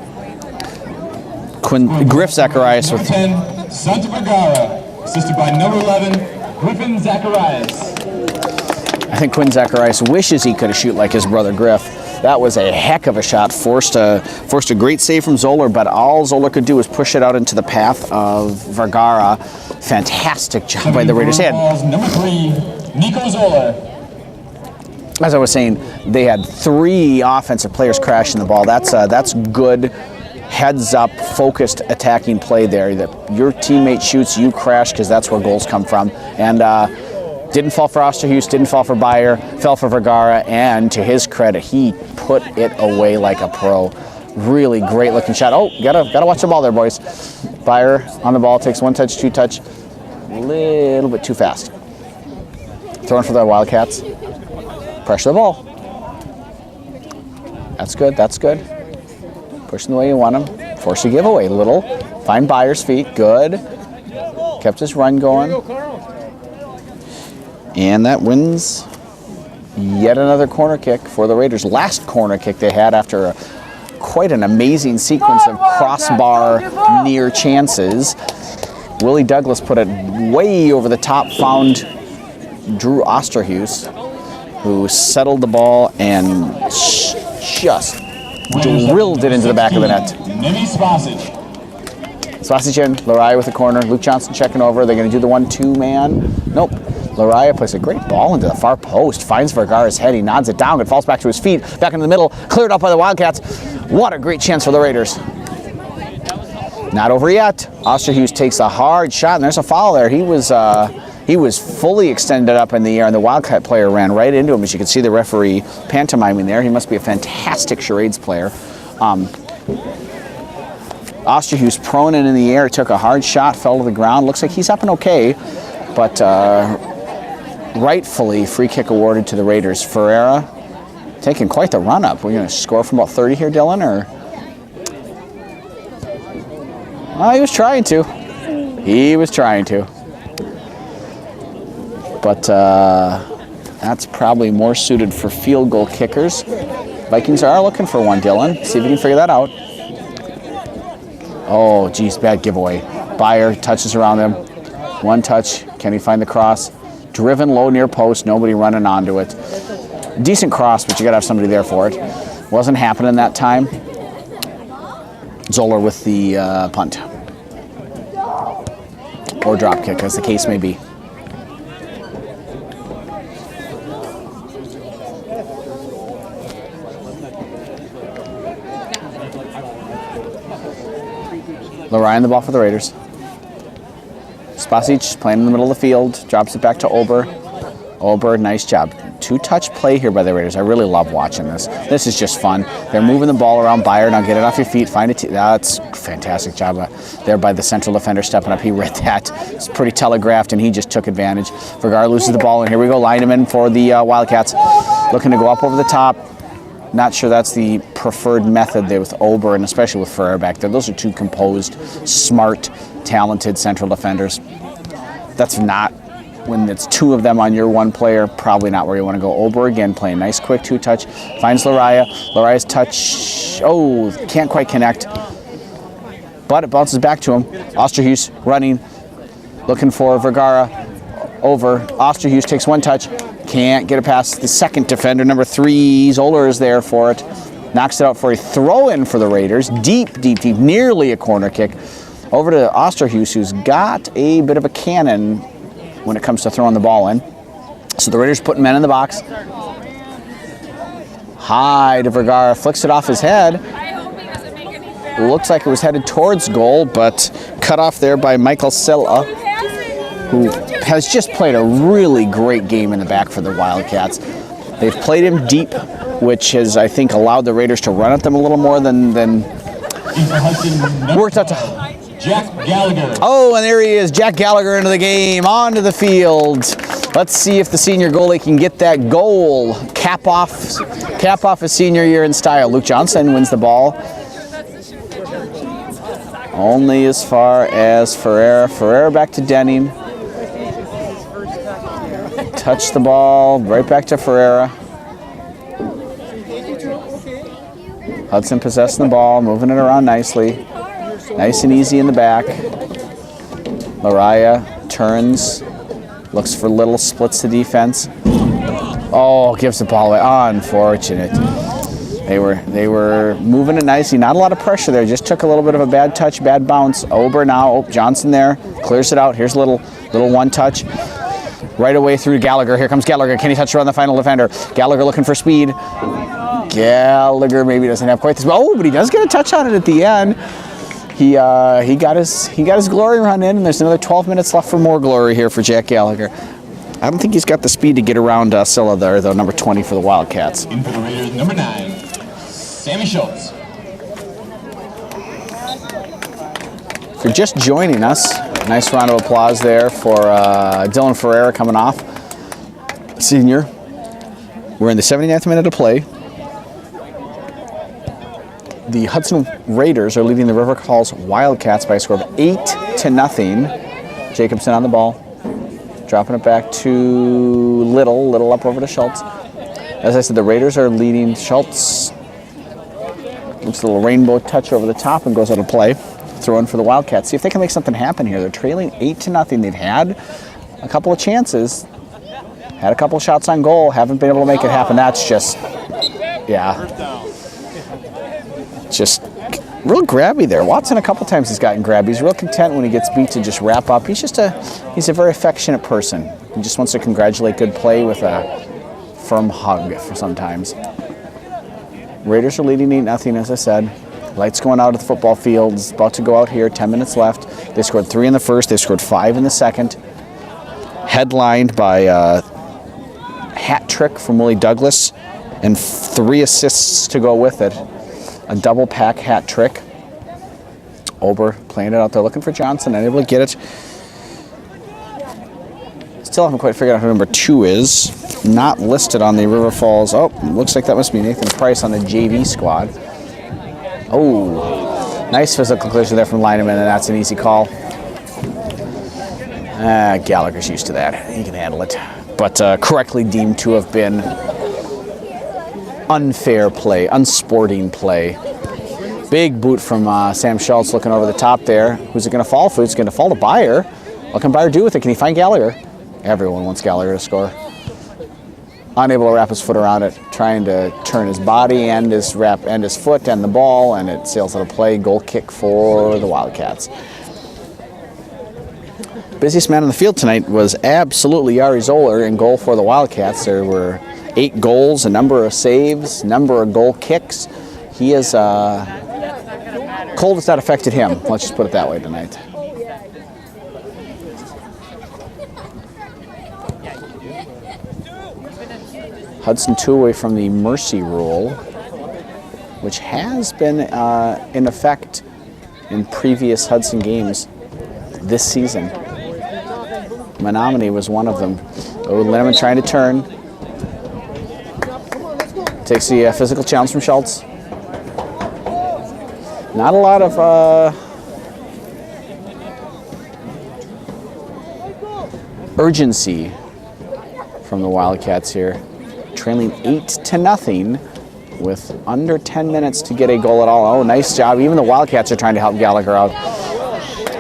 Griff Zacharias with... 10, Santi Vergara, assisted by number 11, Griffin Zacharias. I think Quinn Zacharias wishes he could have shoot like his brother Griff. That was a heck of a shot. Forced a great save from Zoller, but all Zoller could do was push it out into the path of Vergara. Fantastic job by the Raiders. Number 3, Nico Zoller. As I was saying, they had 3 offensive players crashing the ball. That's good, heads-up, focused attacking play there. That your teammate shoots, you crash, because that's where goals come from. And didn't fall for Osterhuis, didn't fall for Bayer, fell for Vergara, and to his credit, he put it away like a pro. Really great-looking shot. Oh, gotta watch the ball there, boys. Bayer on the ball, takes 1 touch, 2 touch. a little bit too fast. Throwing for the Wildcats. Pressure the ball. That's good, that's good. Pushing the way you want him. Force a giveaway, little. Find Byers' feet, good. Kept his run going. And that wins yet another corner kick for the Raiders. Last corner kick they had after quite an amazing sequence of crossbar near chances. Willie Douglas put it way over the top, found Drew Osterhuis, who settled the ball and just drilled it into the back of the net. Spasic in, Lariah with the corner, Luke Johnson checking over. They're going to do the 1-2 man. Nope. Lariah plays a great ball into the far post, finds Vergara's head, he nods it down, it falls back to his feet, back into the middle, cleared up by the Wildcats. What a great chance for the Raiders. Not over yet. Osterhuis takes a hard shot, and there's a foul there. He was fully extended up in the air, and the Wildcat player ran right into him. As you can see the referee pantomiming there. He must be a fantastic charades player. Osterhuis prone and in the air, took a hard shot, fell to the ground. Looks like he's up and okay, but rightfully free kick awarded to the Raiders. Ferreira taking quite the run up. We're going to score from about 30 here, Dylan, or? He was trying to. He was trying to. But that's probably more suited for field goal kickers. Vikings are looking for one, Dylan. See if we can figure that out. Oh, geez, bad giveaway. Byer touches around him. One touch. Can he find the cross? Driven low near post. Nobody running onto it. Decent cross, but you got to have somebody there for it. Wasn't happening that time. Zoller with the punt. Or drop kick, as the case may be. Lariah the ball for the Raiders. Spasic playing in the middle of the field, drops it back to Ober. Ober, nice job. Two-touch play here by the Raiders. I really love watching this. This is just fun. They're moving the ball around. Byer, now get it off your feet. Find it. That's a fantastic job there by the central defender stepping up. He read that. It's pretty telegraphed, and he just took advantage. Vergara loses the ball, and here we go. Lineman for the Wildcats. Looking to go up over the top. Not sure that's the preferred method there with Ober, and especially with Ferrer back there. Those are two composed, smart, talented central defenders. That's not, when it's two of them on your one player, probably not where you want to go. Ober again playing nice quick two-touch. Finds Lariah. Lariah's touch, can't quite connect. But it bounces back to him. Osterhuis running, looking for Vergara. Over. Osterhuis takes one touch. Can't get it past the second defender, number 3. Zoller is there for it. Knocks it out for a throw-in for the Raiders. Deep, nearly a corner kick. Over to Osterhuis, who's got a bit of a cannon when it comes to throwing the ball in. So the Raiders putting men in the box. High to Vergara, flicks it off his head. Looks like it was headed towards goal, but cut off there by Michael Silla, who has just played a really great game in the back for the Wildcats. They've played him deep, which has, I think, allowed the Raiders to run at them a little more than worked out to... Jack Gallagher. Oh, and there he is, Jack Gallagher into the game, onto the field. Let's see if the senior goalie can get that goal. Cap off his senior year in style. Luke Johnson wins the ball. Only as far as Ferreira. Ferreira back to Denning. Touch the ball, right back to Ferreira. Hudson possessing the ball, moving it around nicely. Nice and easy in the back. Lariah turns, looks for Little, splits the defense. Oh, gives the ball away. Unfortunate. They were moving it nicely. Not a lot of pressure there. Just took a little bit of a bad touch, bad bounce. Ober now. Oh, Johnson there. Clears it out. Here's Little one touch. Right away through Gallagher. Here comes Gallagher. Can he touch around the final defender? Gallagher looking for speed. Gallagher maybe doesn't have quite this. Oh, but he does get a touch on it at the end. He got his glory run in, and there's another 12 minutes left for more glory here for Jack Gallagher. I don't think he's got the speed to get around Silla there, though, number 20 for the Wildcats. In for the Raiders, number 9, Sammy Schultz. If you're just joining us, Nice round of applause there for Dylan Ferreira coming off. Senior. We're in the 79th minute of play. The Hudson Raiders are leading the River Falls Wildcats by a score of 8-0. Jacobson on the ball. Dropping it back to Little. Little up over to Schultz. As I said, the Raiders are leading. Schultz looks a little rainbow touch over the top and goes out of play. Throw in for the Wildcats. See if they can make something happen here. They're trailing 8-0. They've had a couple of chances. Had a couple of shots on goal. Haven't been able to make it happen. That's just, yeah. Just real grabby there. Watson a couple times he's gotten grabby. He's real content when he gets beat to just wrap up. He's a very affectionate person. He just wants to congratulate good play with a firm hug for sometimes. Raiders are leading 8-0, as I said. Lights going out at the football field. It's about to go out here. 10 minutes left. They scored 3 in the first. They scored 5 in the second. Headlined by a hat trick from Willie Douglas and 3 assists to go with it. A double pack hat trick. Ober playing it out there, looking for Johnson, unable to get it. Still haven't quite figured out who number 2 is. Not listed on the River Falls. Oh, looks like that must be Nathan Price on the JV squad. Oh, nice physical collision there from Lineman, and that's an easy call. Gallagher's used to that. He can handle it. But correctly deemed to have been unfair play, unsporting play. Big boot from Sam Schultz looking over the top there. Who's it going to fall for? It's going to fall to Byer. What can Byer do with it? Can he find Gallagher? Everyone wants Gallagher to score. Unable to wrap his foot around it, trying to turn his body and his foot and the ball, and it sails out of play. Goal kick for the Wildcats. Busiest man on the field tonight was absolutely Yari Zoller in goal for the Wildcats. There were 8 goals, a number of saves, number of goal kicks. He is cold has not affected him. Let's just put it that way tonight. Hudson 2 away from the mercy rule, which has been in effect in previous Hudson games this season. Menominee was one of them. Oh, Linneman trying to turn. Takes the physical challenge from Schultz. Not a lot of urgency from the Wildcats here. Trailing 8-0 with under 10 minutes to get a goal at all. Oh, nice job. Even the Wildcats are trying to help Gallagher out.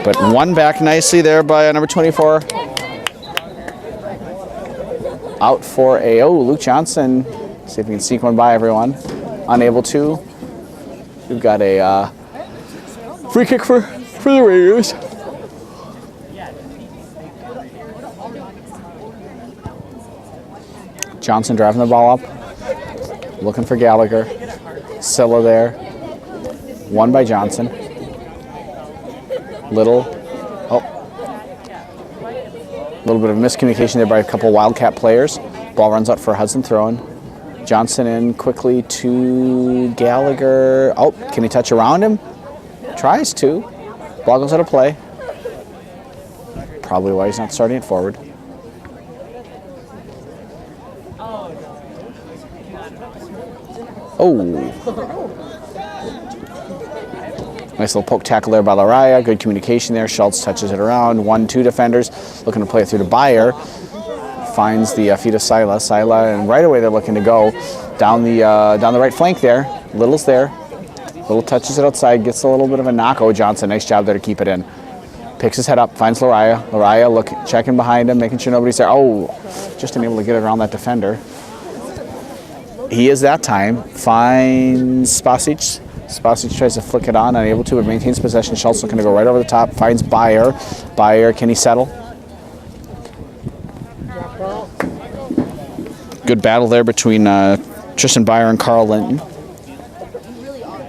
But won back nicely there by number 24. Out for a, Luke Johnson. See if we can sneak one by everyone. Unable to. We've got a free kick for the Raiders. Johnson driving the ball up. Looking for Gallagher. Silla there. Won by Johnson. Little. A little bit of miscommunication there by a couple Wildcat players. Ball runs out for Hudson throwing. Johnson in quickly to Gallagher. Oh, can he touch around him? Tries to. Ball goes out of play. Probably why he's not starting it forward. Oh. Nice little poke tackle there by Laraya. Good communication there. Schultz touches it around. 1-2 defenders. Looking to play it through to Byer. Finds the feet of Sila. Sila, and right away they're looking to go down the right flank there. Little's there. Little touches it outside. Gets a little bit of a knock. Oh, Johnson. Nice job there to keep it in. Picks his head up. Finds Laraya. Laraya checking behind him, making sure nobody's there. Oh, just unable to get it around that defender. He is that time. Finds Spasic. Spasic tries to flick it on, unable to, but maintains possession. Schultz looking to go right over the top. Finds Byer. Byer, can he settle? Good battle there between Tristan Byer and Carl Linton.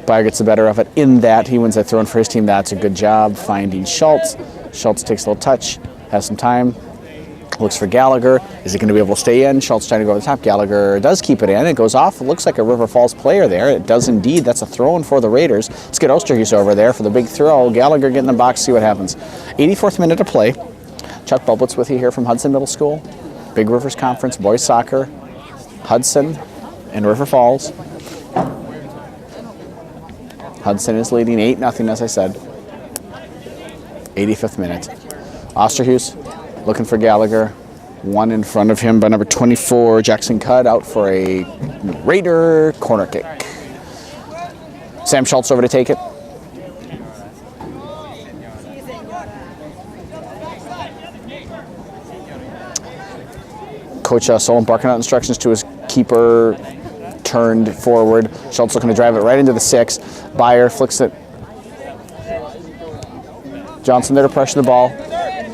Byer gets the better of it in that. He wins that throw in for his team. That's a good job finding Schultz. Schultz takes a little touch, has some time. Looks for Gallagher. Is he going to be able to stay in? Schultz trying to go to the top. Gallagher does keep it in. It goes off. It looks like a River Falls player there. It does indeed. That's a throw-in for the Raiders. Let's get Osterhuis over there for the big throw. Gallagher get in the box, see what happens. 84th minute of play. Chuck Bublitz with you here from Hudson Middle School. Big Rivers Conference, boys soccer. Hudson and River Falls. Hudson is leading 8-0, as I said. 85th minute. Osterhuis looking for Gallagher. One in front of him by number 24, Jackson Cudd, out for a Raider corner kick. Sam Schultz over to take it. Coach Solon barking out instructions to his keeper. Turned forward. Schultz looking to drive it right into the 6. Byer flicks it. Johnson there to pressure the ball.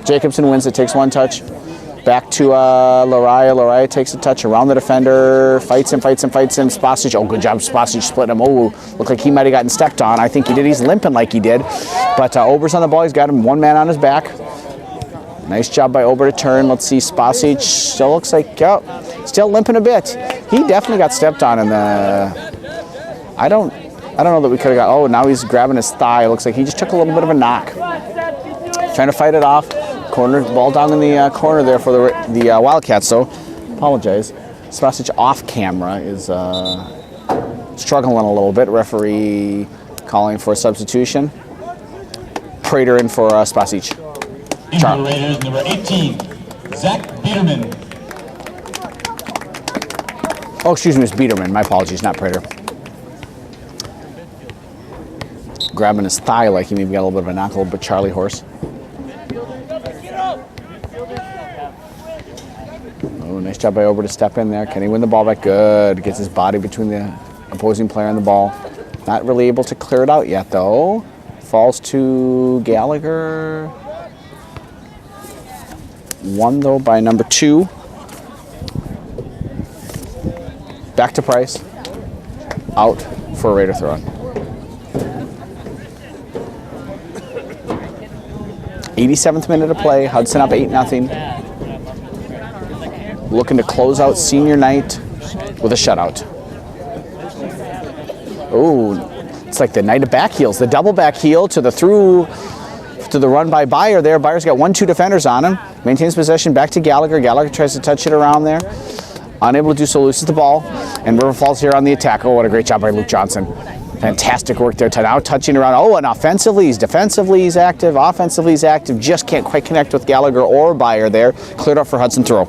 Jacobson wins it, takes one touch. Back to Lariah. Lariah takes a touch around the defender. Fights him. Spasic. Oh, good job, Spasic splitting him. Oh, looked like he might have gotten stepped on. I think he did. He's limping like he did. But Ober's on the ball. He's got him one man on his back. Nice job by Ober to turn. Let's see, Spasic still looks like, still limping a bit. He definitely got stepped on in the, I don't know that we could have got, oh, now he's grabbing his thigh. Looks like he just took a little bit of a knock. Trying to fight it off. Corner, ball down in the corner there for the Wildcats, so apologize. Spasic off camera is struggling a little bit. Referee calling for a substitution. Prater in for Spasic. In for the Raiders, number 18, Zach Biederman. Oh, excuse me, it's Biederman. My apologies, not Prater. Grabbing his thigh like he maybe got a little bit of a knock, a little bit Charlie horse. Oh, nice job by Ober to step in there. Can he win the ball back? Good. Gets his body between the opposing player and the ball. Not really able to clear it out yet, though. Falls to Gallagher. One, though, by number 2. Back to Price. Out for a Raider throw-in. 87th minute of play. Hudson up 8-0. Looking to close out senior night with a shutout. Oh, it's like the night of back heels. The double back heel to the through to the run by Byer there. Byer's got 1-2 defenders on him. Maintains possession back to Gallagher. Gallagher tries to touch it around there. Unable to do so, loses the ball. And River Falls here on the attack. Oh, what a great job by Luke Johnson. Fantastic work there. Now touching around. Oh, and defensively he's active. Offensively he's active. Just can't quite connect with Gallagher or Byer there. Cleared up for Hudson throw.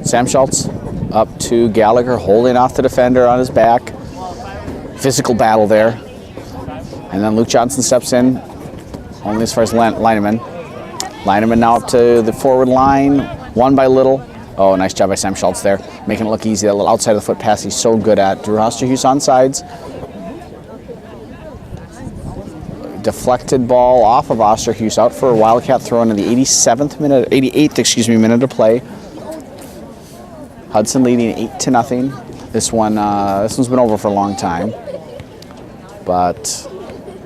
Sam Schultz up to Gallagher, holding off the defender on his back. Physical battle there. And then Luke Johnson steps in, only as far as Lineman. Lineman now up to the forward line, one by Little. Oh, nice job by Sam Schultz there, making it look easy. That little outside of the foot pass he's so good at. Drew Osterhuis on sides. Deflected ball off of Osterhuis, out for a Wildcat throw in the 88th minute of play. Hudson leading 8-0. This one's been over for a long time, but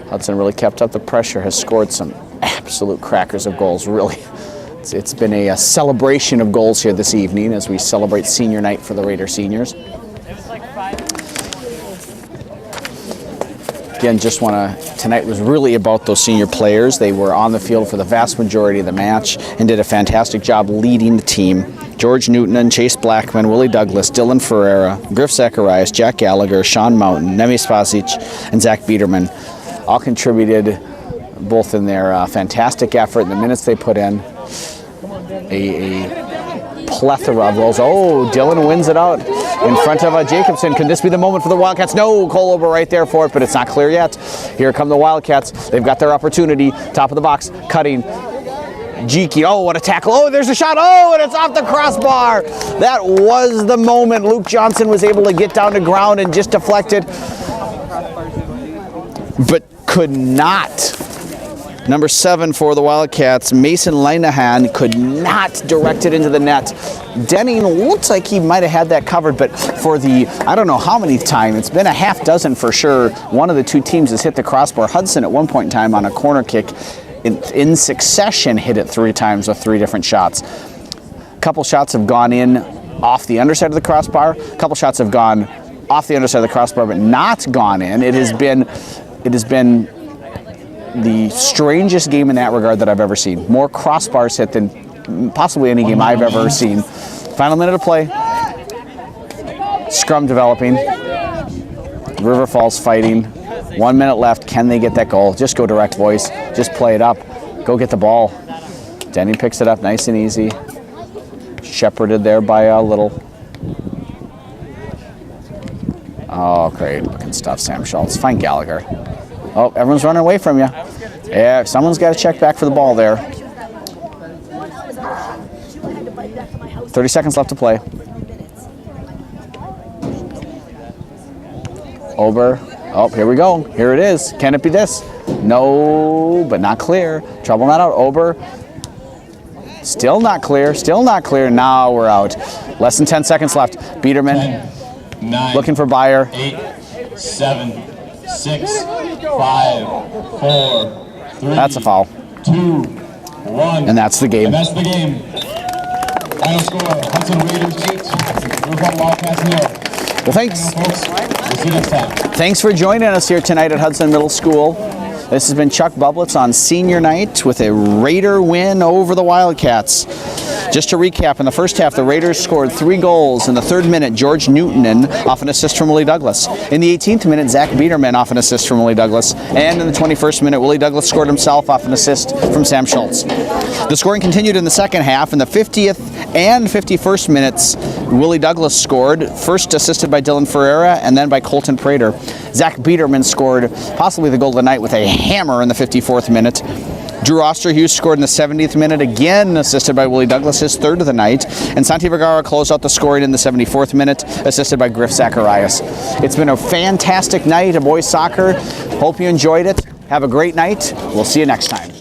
Hudson really kept up the pressure. Has scored some absolute crackers of goals. Really, it's been a celebration of goals here this evening as we celebrate senior night for the Raider seniors. Again, tonight was really about those senior players. They were on the field for the vast majority of the match and did a fantastic job leading the team. George Newton and Chase Blackman, Willie Douglas, Dylan Ferreira, Griff Zacharias, Jack Gallagher, Sean Mountain, Nemi Spasic, and Zach Biederman all contributed both in their fantastic effort and the minutes they put in. A plethora of goals. Oh, Dylan wins it out in front of Jacobson. Can this be the moment for the Wildcats? No, Cole Ober right there for it, but it's not clear yet. Here come the Wildcats. They've got their opportunity. Top of the box, cutting. Geeky, oh, what a tackle. Oh, there's a shot. Oh, and it's off the crossbar. That was the moment Luke Johnson was able to get down to ground and just deflect it, but could not Number 7 for the Wildcats, Mason Linehan, could not direct it into the net. Denning looks like he might have had that covered, but for the, I don't know how many times, it's been a half dozen for sure, one of the two teams has hit the crossbar. Hudson at one point in time on a corner kick in succession hit it 3 times with 3 different shots. A couple shots have gone in off the underside of the crossbar. A couple shots have gone off the underside of the crossbar but not gone in. It has been the strangest game in that regard that I've ever seen. More crossbars hit than possibly any game I've ever seen. Final minute of play. Scrum developing. River Falls fighting. 1 minute left. Can they get that goal? Just go direct, boys. Just play it up. Go get the ball. Denny picks it up nice and easy. Shepherded there by a little. Oh, great looking stuff, Sam Schultz. Find Gallagher. Oh, everyone's running away from you. Yeah, someone's got to check back for the ball there. 30 seconds left to play. Ober. Oh, here we go. Here it is. Can it be this? No, but not clear. Trouble not out. Ober. Still not clear. Still not clear. Now we're out. Less than 10 seconds left. Biederman 10, 9, looking for Byer. 8, 7, 6, 5, 4, 3. That's a foul. 2, 1. And that's the game. And that's the game. Final score: Hudson Raiders 8, River Wildcats 0. Well, thanks. Folks, we'll see you next time. Thanks for joining us here tonight at Hudson Middle School. This has been Chuck Bublitz on senior night with a Raider win over the Wildcats. Just to recap, in the first half, the Raiders scored 3 goals. In the 3rd minute, George Newtonen off an assist from Willie Douglas. In the 18th minute, Zach Biederman off an assist from Willie Douglas. And in the 21st minute, Willie Douglas scored himself off an assist from Sam Schultz. The scoring continued in the second half. In the 50th and 51st minutes, Willie Douglas scored, first assisted by Dylan Ferreira and then by Colton Prater. Zach Biederman scored possibly the goal of the night with a hammer in the 54th minute. Drew Osterhus scored in the 70th minute, again assisted by Willie Douglas, his 3rd of the night. And Santi Vergara closed out the scoring in the 74th minute, assisted by Griff Zacharias. It's been a fantastic night of boys soccer. Hope you enjoyed it. Have a great night. We'll see you next time.